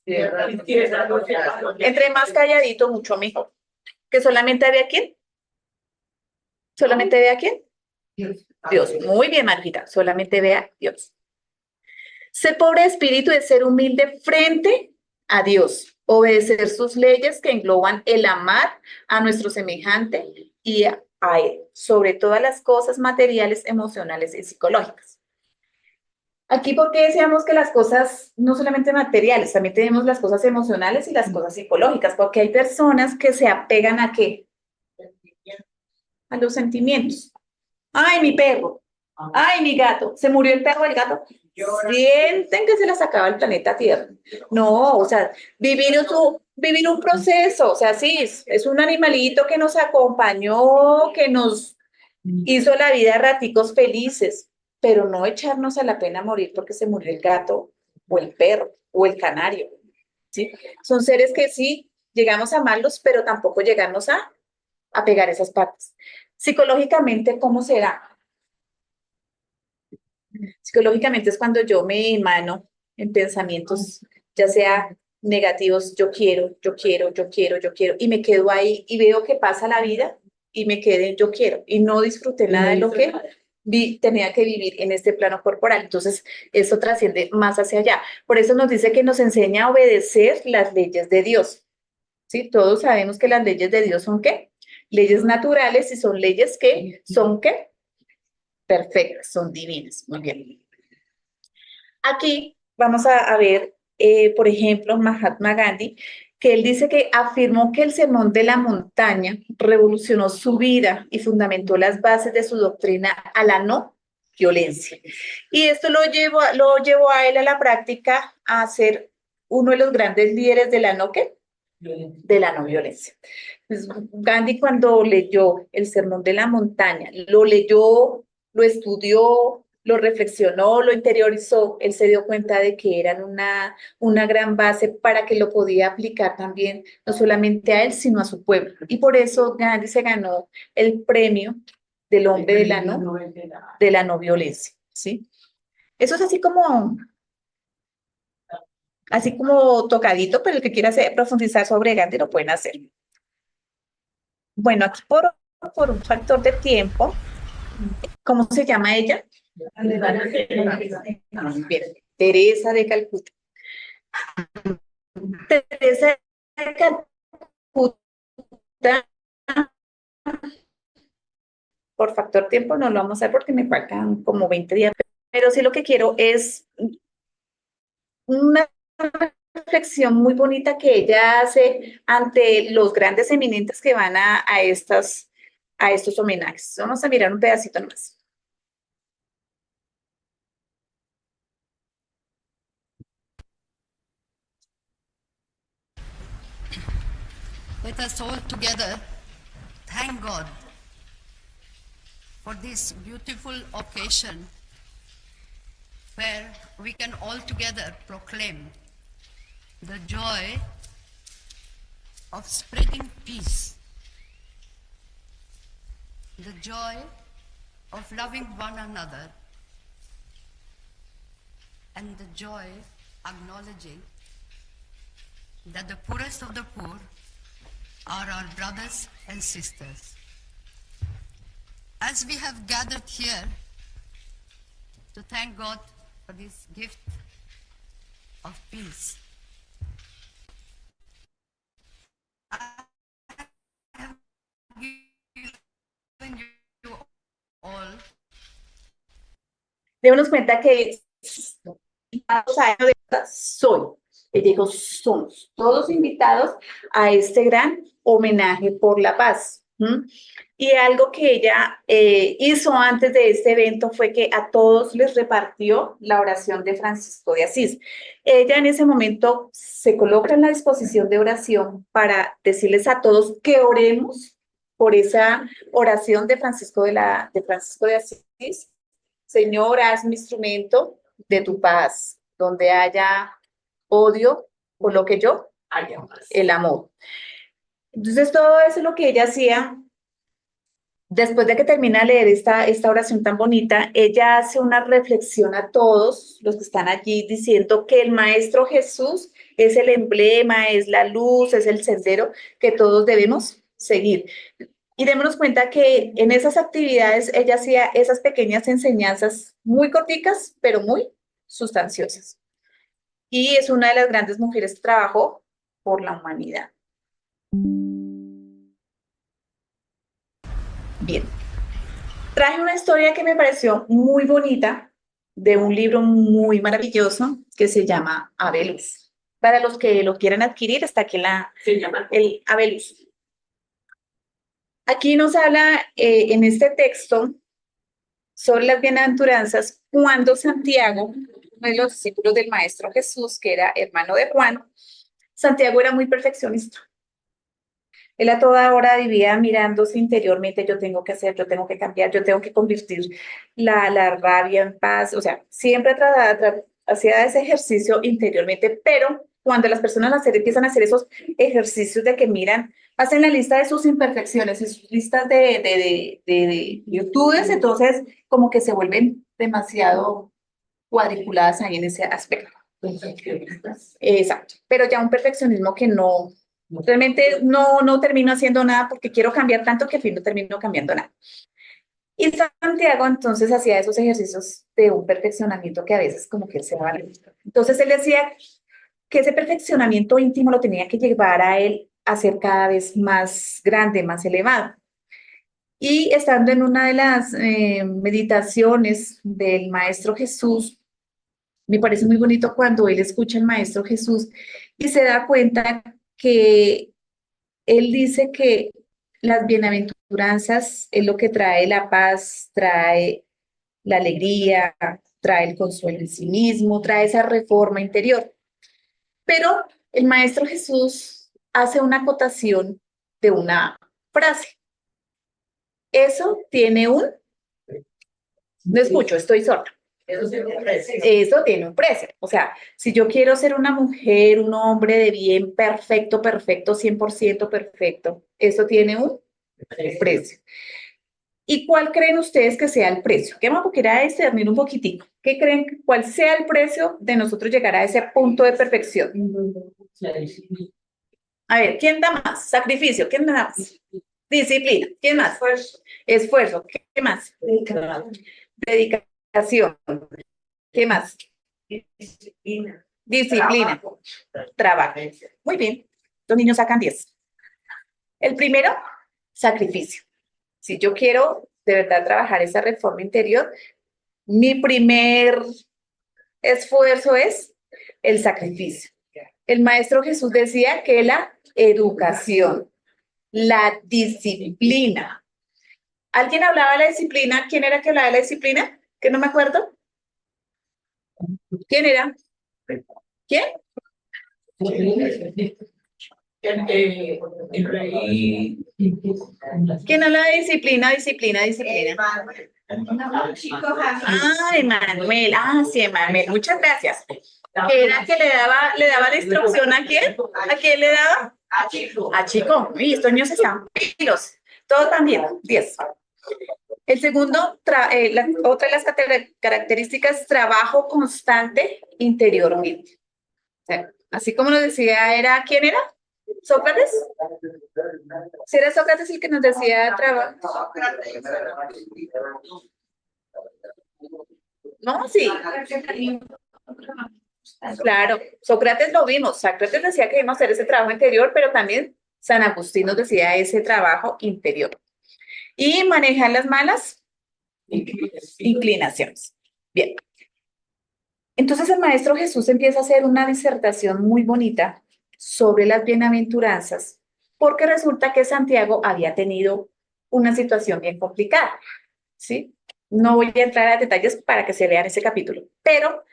Entre más calladito, mucho mejor. ¿Que solamente vea quién? ¿Solamente vea quién? Dios. Muy bien, Marquita. Solamente vea Dios. Ser pobre de espíritu es ser humilde frente a Dios, obedecer sus leyes que engloban el amar a nuestro semejante y a Él, sobre todas las cosas materiales, emocionales y psicológicas. Aquí, ¿por qué decíamos que las cosas no solamente materiales, también tenemos las cosas emocionales y las cosas psicológicas? Porque hay personas que se apegan ¿a qué? A los sentimientos. Ay, mi perro. Ay, mi gato. Se murió el perro, el gato. Sienten que se las acaba el planeta Tierra. No, o sea, vivir un proceso, o sea, sí, es un animalito que nos acompañó, que nos hizo la vida a raticos felices, pero no echarnos a la pena morir porque se murió el gato o el perro o el canario, ¿sí? Son seres que sí, llegamos a amarlos, pero tampoco llegamos a pegar esas patas. Psicológicamente, ¿cómo será? Psicológicamente es cuando yo me emano en pensamientos, ya sea negativos, yo quiero, yo quiero, yo quiero, yo quiero, y me quedo ahí y veo que pasa la vida y me quedé en yo quiero, y no disfruté nada de lo que tenía que vivir en este plano corporal. Entonces, eso trasciende más hacia allá. Por eso nos dice que nos enseña a obedecer las leyes de Dios. ¿Sí? Todos sabemos que las leyes de Dios son ¿qué? Leyes naturales, y son leyes que son ¿qué? Perfectas, son divinas. Muy bien. Aquí vamos a ver, por ejemplo, Mahatma Gandhi, que él dice que afirmó que el sermón de la montaña revolucionó su vida y fundamentó las bases de su doctrina a la no violencia. Y esto lo llevó a él a la práctica a ser uno de los grandes líderes de la no ¿qué? De la no violencia. Pues Gandhi, cuando leyó el sermón de la montaña, lo leyó, lo estudió, lo reflexionó, lo interiorizó, él se dio cuenta de que eran una gran base para que lo podía aplicar también, no solamente a él, sino a su pueblo. Y por eso Gandhi se ganó el premio del hombre de la no violencia, ¿sí? Eso es así como tocadito, pero el que quiera profundizar sobre Gandhi lo pueden hacer. Bueno, aquí por un factor de tiempo, ¿cómo se llama ella? Bien, Teresa de Calcuta. Teresa de Calcuta, por factor tiempo no lo vamos a hacer porque me faltan como 20 días, pero sí lo que quiero es una reflexión muy bonita que ella hace ante los grandes eminentes que van a estos homenajes. Vamos a mirar un pedacito más. Let us all together thank God for this beautiful occasion where we can all together proclaim the joy of spreading peace, the joy of loving one another, and the joy acknowledging that the poorest of the poor are our brothers and sisters. As we have gathered here to thank God for this gift of peace, I have given you all Démonos cuenta que invitados a soy. Él dijo, somos todos invitados a este gran homenaje por la paz. Y algo que ella hizo antes de este evento fue que a todos les repartió la oración de Francisco de Asís. Ella en ese momento se coloca en la disposición de oración para decirles a todos que oremos por esa oración de Francisco de Asís. Señor, haz mi instrumento de tu paz, donde haya odio, coloque yo el amor. Entonces, todo eso es lo que ella hacía. Después de que termina de leer esta oración tan bonita, ella hace una reflexión a todos los que están allí diciendo que el Maestro Jesús es el emblema, es la luz, es el sendero que todos debemos seguir. Y démonos cuenta que en esas actividades ella hacía esas pequeñas enseñanzas muy corticas, pero muy sustanciosas. Y es una de las grandes mujeres que trabajó por la humanidad. Bien. Traje una historia que me pareció muy bonita de un libro muy maravilloso que se llama Abelus. Para los que lo quieran adquirir, está aquí el Abelus. Aquí nos habla en este texto sobre las bienaventuranzas cuando Santiago, uno de los discípulos del Maestro Jesús, que era hermano de Juan, Santiago era muy perfeccionista. Él a toda hora vivía mirándose interiormente, yo tengo que hacer, yo tengo que cambiar, yo tengo que convertir la rabia en paz, o sea, siempre hacía ese ejercicio interiormente, pero cuando las personas empiezan a hacer esos ejercicios de que miran, hacen la lista de sus imperfecciones y sus listas de virtudes, entonces como que se vuelven demasiado cuadriculadas ahí en ese aspecto. Exacto, pero ya un perfeccionismo que no, realmente no termino haciendo nada porque quiero cambiar tanto que al fin no termino cambiando nada. Y Santiago entonces hacía esos ejercicios de un perfeccionamiento que a veces como que él se daba la vuelta. Entonces él decía que ese perfeccionamiento íntimo lo tenía que llevar a él a ser cada vez más grande, más elevado. Y estando en una de las meditaciones del Maestro Jesús, me parece muy bonito cuando él escucha al Maestro Jesús y se da cuenta que él dice que las bienaventuranzas es lo que trae la paz, trae la alegría, trae el consuelo en sí mismo, trae esa reforma interior. Pero el Maestro Jesús hace una acotación de una frase. Eso tiene un... No escucho, estoy sorda. Eso tiene un precio. Eso tiene un precio. O sea, si yo quiero ser una mujer, un hombre de bien, perfecto, 100% perfecto, eso tiene un precio. ¿Y cuál creen ustedes que sea el precio? ¿Qué vamos a querer discernir un poquitico? ¿Qué creen cuál sea el precio de nosotros llegar a ese punto de perfección? A ver, ¿quién da más? Sacrificio, ¿quién da más? Disciplina, ¿quién más? Esfuerzo, ¿qué más? Dedicación, ¿qué más? Disciplina, trabajo. Muy bien, los niños sacan 10. El primero, sacrificio. Si yo quiero de verdad trabajar esa reforma interior, mi primer esfuerzo es el sacrificio. El Maestro Jesús decía que la educación, la disciplina. ¿Alguien hablaba de la disciplina? ¿Quién era que hablaba de la disciplina? Que no me acuerdo. ¿Quién era? ¿Quién? El rey. ¿Quién habla de disciplina? Disciplina. Manuel. No, chicos, a Ah, Emanuel. Ah, sí, Emanuel. Muchas gracias. ¿Que era que le daba la instrucción a quién? ¿A quién le daba? A Chico. A Chico. Y estos niños están pilos. Todo también. 10. El segundo, otra de las características, trabajo constante interiormente. O sea, así como nos decía, ¿quién era? ¿Sócrates? ¿Si era Sócrates el que nos decía trabajo? No, sí. Claro, Sócrates lo vimos. Sócrates decía que debemos hacer ese trabajo interior, pero también San Agustín nos decía ese trabajo interior. Y manejar las malas inclinaciones. Bien. Entonces el Maestro Jesús empieza a hacer una disertación muy bonita sobre las bienaventuranzas, porque resulta que Santiago había tenido una situación bien complicada, ¿sí? No voy a entrar a detalles para que se lean ese capítulo, pero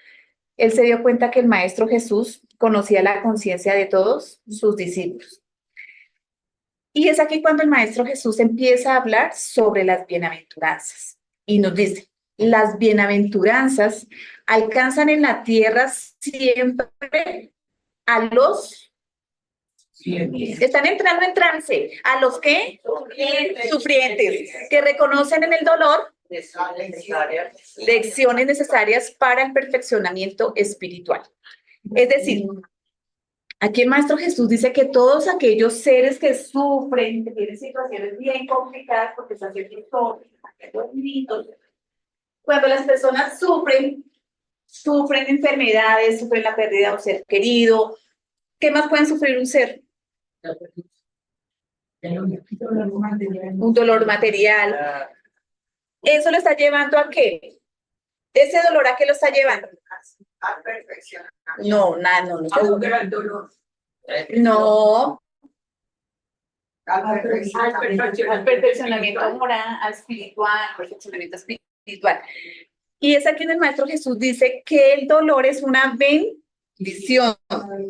él se dio cuenta que el Maestro Jesús conocía la conciencia de todos sus discípulos. Y es aquí cuando el Maestro Jesús empieza a hablar sobre las bienaventuranzas y nos dice, las bienaventuranzas alcanzan en la tierra siempre a los están entrando en trance, a los que sufrientes, que reconocen en el dolor lecciones necesarias para el perfeccionamiento espiritual. Es decir, aquí el Maestro Jesús dice que todos aquellos seres que sufren, que tienen situaciones bien complicadas porque están haciendo gritos, cuando las personas sufren enfermedades, sufren la pérdida de un ser querido, ¿qué más pueden sufrir un ser? Un dolor material. ¿Eso lo está llevando a qué? ¿Ese dolor a qué lo está llevando? Al perfeccionamiento. No. A un gran dolor. No. Al perfeccionamiento. Al perfeccionamiento moral, al espiritual, perfeccionamiento espiritual. Y es aquí donde el Maestro Jesús dice que el dolor es una bendición,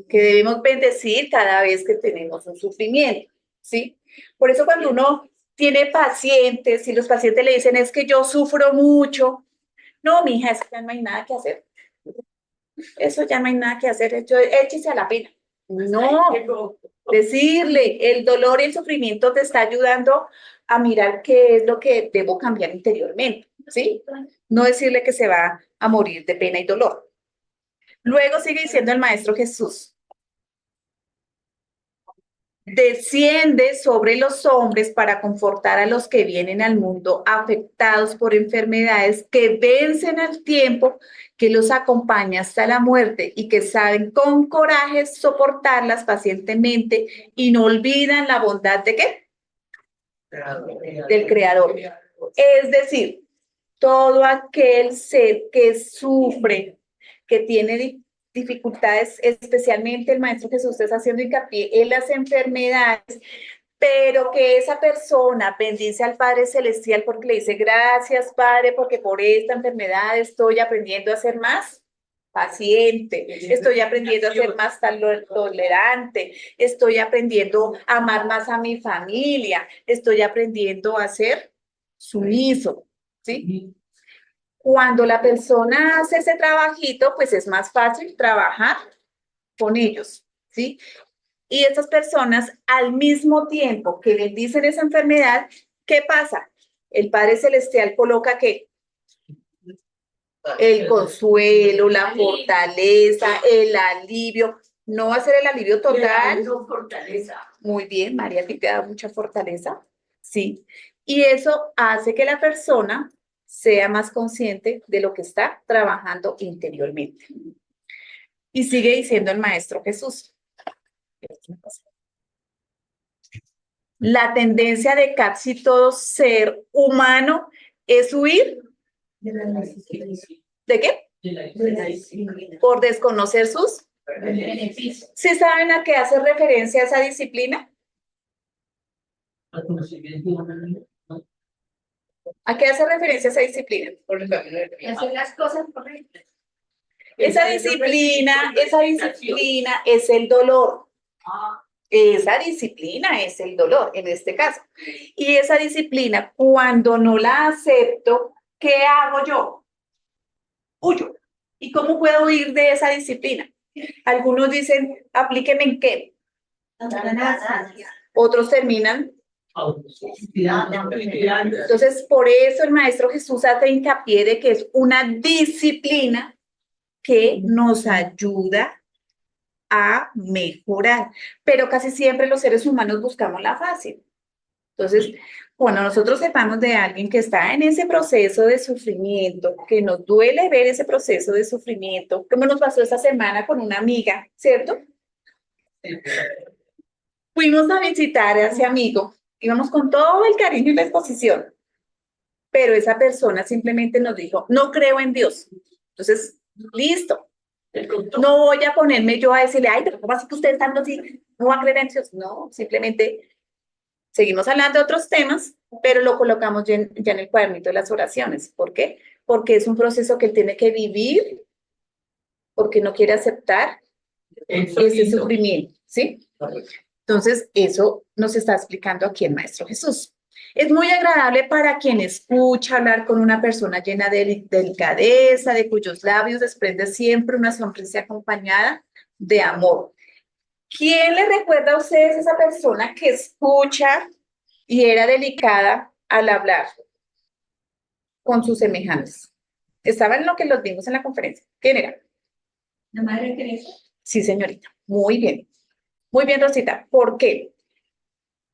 que debemos bendecir cada vez que tenemos un sufrimiento, ¿sí? Por eso cuando uno tiene pacientes y los pacientes le dicen es que yo sufro mucho, no, mija, eso ya no hay nada que hacer. Eso ya no hay nada que hacer, échese a la pena. No, decirle, el dolor y el sufrimiento te está ayudando a mirar qué es lo que debo cambiar interiormente, ¿sí? No decirle que se va a morir de pena y dolor. Luego sigue diciendo el Maestro Jesús, desciende sobre los hombres para confortar a los que vienen al mundo afectados por enfermedades que vencen al tiempo, que los acompaña hasta la muerte y que saben con coraje soportarlas pacientemente y no olvidan la bondad de ¿qué? Del Creador. Es decir, todo aquel ser que sufre, que tiene dificultades, especialmente el Maestro Jesús está haciendo hincapié en las enfermedades, pero que esa persona bendice al Padre Celestial porque le dice, gracias Padre, porque por esta enfermedad estoy aprendiendo a ser más paciente, estoy aprendiendo a ser más tolerante, estoy aprendiendo a amar más a mi familia, estoy aprendiendo a ser sumiso, ¿sí? Cuando la persona hace ese trabajito, pues es más fácil trabajar con ellos, ¿sí? Y estas personas, al mismo tiempo que bendicen esa enfermedad, ¿qué pasa? El Padre Celestial coloca ¿qué? El consuelo, la fortaleza, el alivio. No va a ser el alivio total. Muy bien, María, a ti te da mucha fortaleza. Sí. Y eso hace que la persona sea más consciente de lo que está trabajando interiormente. Y sigue diciendo el Maestro Jesús. La tendencia de casi todo ser humano es huir. ¿De qué? Por desconocer sus beneficios. ¿Sí saben a qué hace referencia esa disciplina? ¿A qué hace referencia esa disciplina? hacer las cosas correctas. Esa disciplina es el dolor. Esa disciplina es el dolor, en este caso. Y esa disciplina, cuando no la acepto, ¿qué hago yo? Huyo. ¿Y cómo puedo huir de esa disciplina? Algunos dicen, aplíqueme en qué. Otros terminan. Entonces, por eso el Maestro Jesús hace hincapié de que es una disciplina que nos ayuda a mejorar, pero casi siempre los seres humanos buscamos la fácil. Entonces, cuando nosotros sepamos de alguien que está en ese proceso de sufrimiento, que nos duele ver ese proceso de sufrimiento, como nos pasó esta semana con una amiga, ¿cierto? Fuimos a visitar a ese amigo, íbamos con todo el cariño y la exposición, pero esa persona simplemente nos dijo, no creo en Dios. Entonces, listo. No voy a ponerme yo a decirle, ay, pero ¿cómo así que usted estando así no va a creer en Dios? No, simplemente seguimos hablando de otros temas, pero lo colocamos ya en el cuadernito de las oraciones. ¿Por qué? Porque es un proceso que él tiene que vivir, porque no quiere aceptar ese sufrimiento, ¿sí? Entonces, eso nos está explicando aquí el Maestro Jesús. Es muy agradable para quien escucha hablar con una persona llena de delicadeza, de cuyos labios desprende siempre una sonrisa acompañada de amor. ¿Quién le recuerda a ustedes esa persona que escucha y era delicada al hablar con sus semejantes? Estaba en lo que los vimos en la conferencia. ¿Quién era? La Madre Teresa. Sí, señorita. Muy bien. Muy bien, Rosita. ¿Por qué?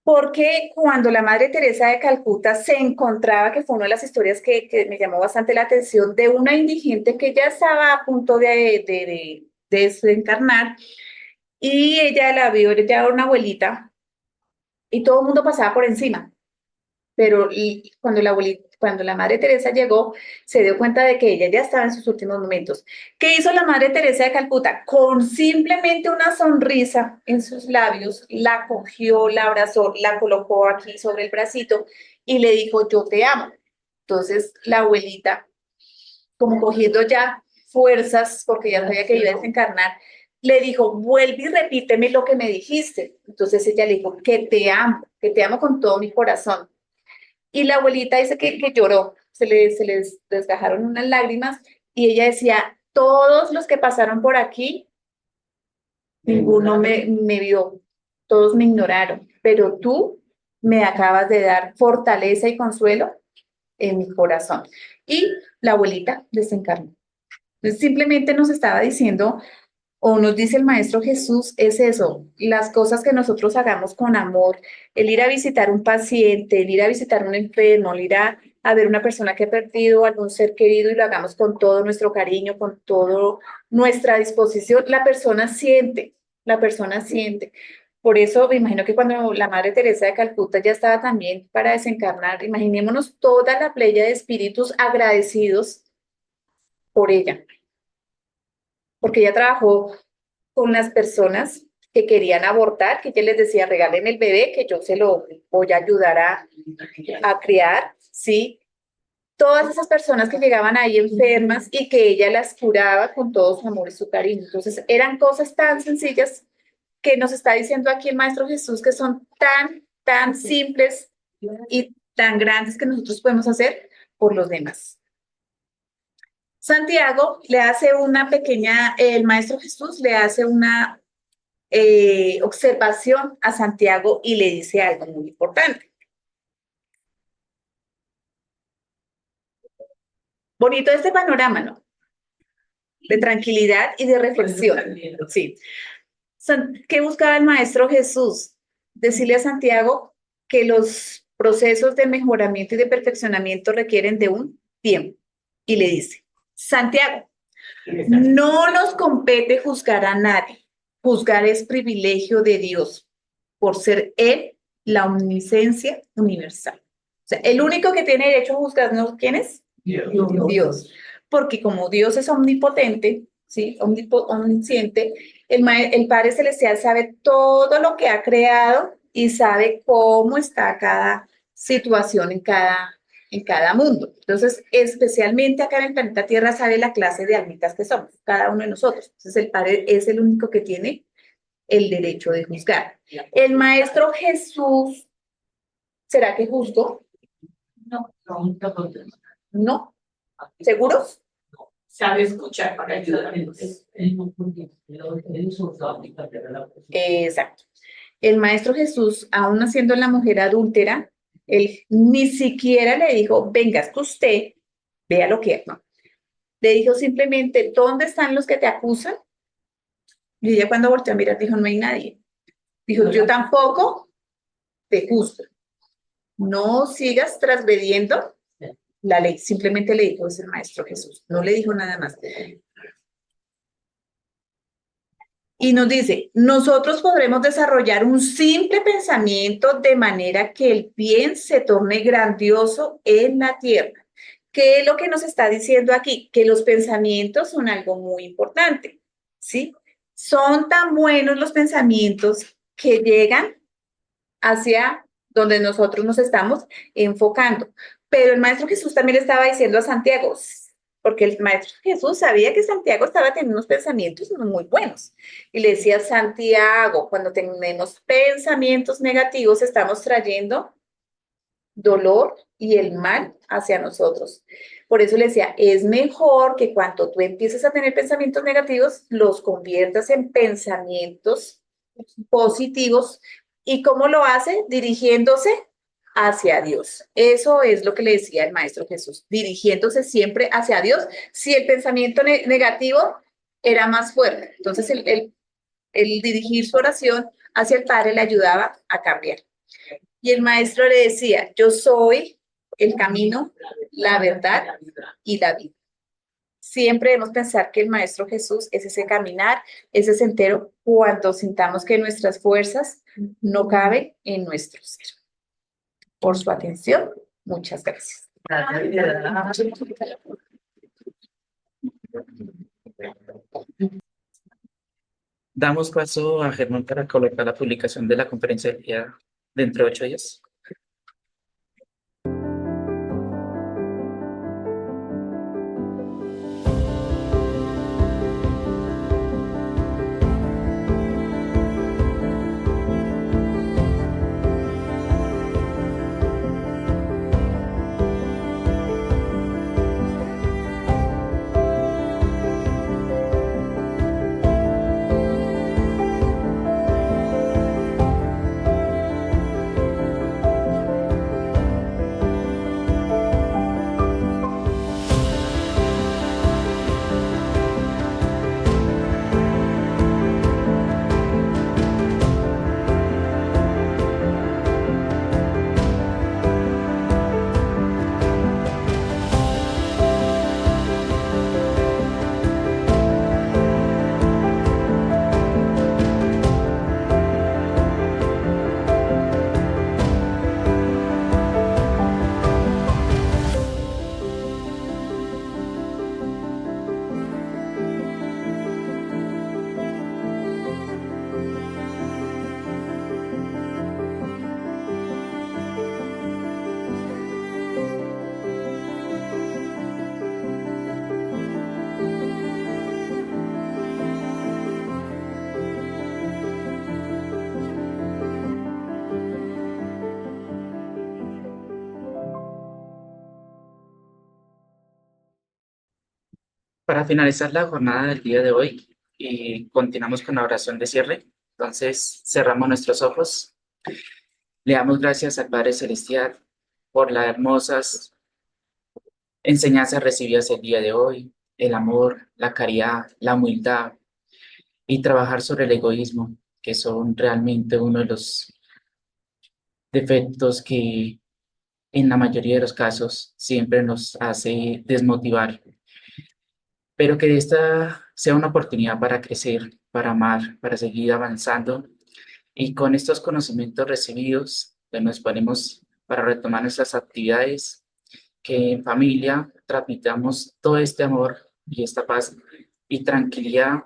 Porque cuando la Madre Teresa de Calcuta se encontraba, que fue una de las historias que me llamó bastante la atención, de una indigente que ya estaba a punto de desencarnar, y ella la vio, ella era una abuelita, y todo el mundo pasaba por encima. Pero cuando la Madre Teresa llegó, se dio cuenta de que ella ya estaba en sus últimos momentos. ¿Qué hizo la Madre Teresa de Calcuta? Con simplemente una sonrisa en sus labios, la cogió, la abrazó, la colocó aquí sobre el bracito y le dijo, yo te amo. Entonces la abuelita, como cogiendo ya fuerzas, porque ya sabía que iba a desencarnar, le dijo, vuelve y repíteme lo que me dijiste. Entonces ella le dijo, que te amo con todo mi corazón. Y la abuelita dice que lloró, se les desgajaron unas lágrimas y ella decía, todos los que pasaron por aquí, ninguno me vio, todos me ignoraron, pero tú me acabas de dar fortaleza y consuelo en mi corazón. Y la abuelita desencarnó. Entonces, simplemente nos estaba diciendo, o nos dice el Maestro Jesús, es eso, las cosas que nosotros hagamos con amor, el ir a visitar un paciente, el ir a visitar un enfermo, el ir a ver una persona que ha perdido algún ser querido y lo hagamos con todo nuestro cariño, con toda nuestra disposición, la persona siente, la persona siente. Por eso me imagino que cuando la Madre Teresa de Calcuta ya estaba también para desencarnar, imaginémonos toda la playa de espíritus agradecidos por ella, porque ella trabajó con las personas que querían abortar, que ella les decía, regalen el bebé, que yo se lo voy a ayudar a criar, ¿sí? Todas esas personas que llegaban ahí enfermas y que ella las curaba con todo su amor y su cariño. Entonces, eran cosas tan sencillas que nos está diciendo aquí el Maestro Jesús, que son tan simples y tan grandes que nosotros podemos hacer por los demás. Santiago le hace una pequeña, el Maestro Jesús le hace una observación a Santiago y le dice algo muy importante. Bonito este panorama, ¿no? De tranquilidad y de reflexión. Sí. ¿Qué buscaba el Maestro Jesús? Decirle a Santiago que los procesos de mejoramiento y de perfeccionamiento requieren de un tiempo. Y le dice, Santiago, no nos compete juzgar a nadie. Juzgar es privilegio de Dios, por ser Él la omnisciencia universal. O sea, el único que tiene derecho a juzgarnos, ¿quién es? Dios. Porque como Dios es omnipotente, ¿sí? Omnisciente, el Padre Celestial sabe todo lo que ha creado y sabe cómo está cada situación en cada mundo. Entonces, especialmente acá en el planeta Tierra sabe la clase de almitas que somos, cada uno de nosotros. Entonces, el Padre es el único que tiene el derecho de juzgar. El Maestro Jesús, ¿será que juzgó? No, No. ¿Seguros? Sabe escuchar para ayudar. Exacto. El Maestro Jesús, aún naciendo en la mujer adúltera, él ni siquiera le dijo, venga, es que usted vea lo que no. Le dijo simplemente, ¿dónde están los que te acusan? Y ella cuando volteó a mirar dijo, no hay nadie. Dijo, yo tampoco te juzgo. No sigas transgrediendo la ley. Simplemente le dijo, es el Maestro Jesús. No le dijo nada más. Y nos dice, nosotros podremos desarrollar un simple pensamiento de manera que el bien se torne grandioso en la tierra. ¿Qué es lo que nos está diciendo aquí? Que los pensamientos son algo muy importante, ¿sí? Son tan buenos los pensamientos que llegan hacia donde nosotros nos estamos enfocando. Pero el Maestro Jesús también le estaba diciendo a Santiago, porque el Maestro Jesús sabía que Santiago estaba teniendo unos pensamientos muy buenos. Y le decía, Santiago, cuando tenemos pensamientos negativos, estamos trayendo dolor y el mal hacia nosotros. Por eso le decía, es mejor que cuando tú empieces a tener pensamientos negativos, los conviertas en pensamientos positivos. ¿Y cómo lo hace? Dirigiéndose hacia Dios. Eso es lo que le decía el Maestro Jesús, dirigiéndose siempre hacia Dios. Si el pensamiento negativo era más fuerte, entonces el dirigir su oración hacia el Padre le ayudaba a cambiar. Y el Maestro le decía, yo soy el camino, la verdad y la vida. Siempre debemos pensar que el Maestro Jesús es ese caminar, ese sendero, cuando sintamos que nuestras fuerzas no caben en nuestro ser. Por su atención, muchas gracias. Damos paso a Germán para colocar la publicación de la conferencia del día dentro de 8 días. Para finalizar la jornada del día de hoy, y continuamos con la oración de cierre. Entonces, cerramos nuestros ojos. Le damos gracias al Padre Celestial por las hermosas enseñanzas recibidas el día de hoy, el amor, la caridad, la humildad y trabajar sobre el egoísmo, que son realmente uno de los defectos que en la mayoría de los casos siempre nos hace desmotivar. Pero que esta sea una oportunidad para crecer, para amar, para seguir avanzando. Y con estos conocimientos recibidos, pues nos ponemos para retomar nuestras actividades, que en familia transmitamos todo este amor y esta paz y tranquilidad,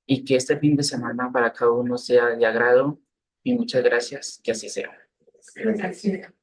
y que este fin de semana para cada uno sea de agrado. Y muchas gracias, que así sea. Gracias.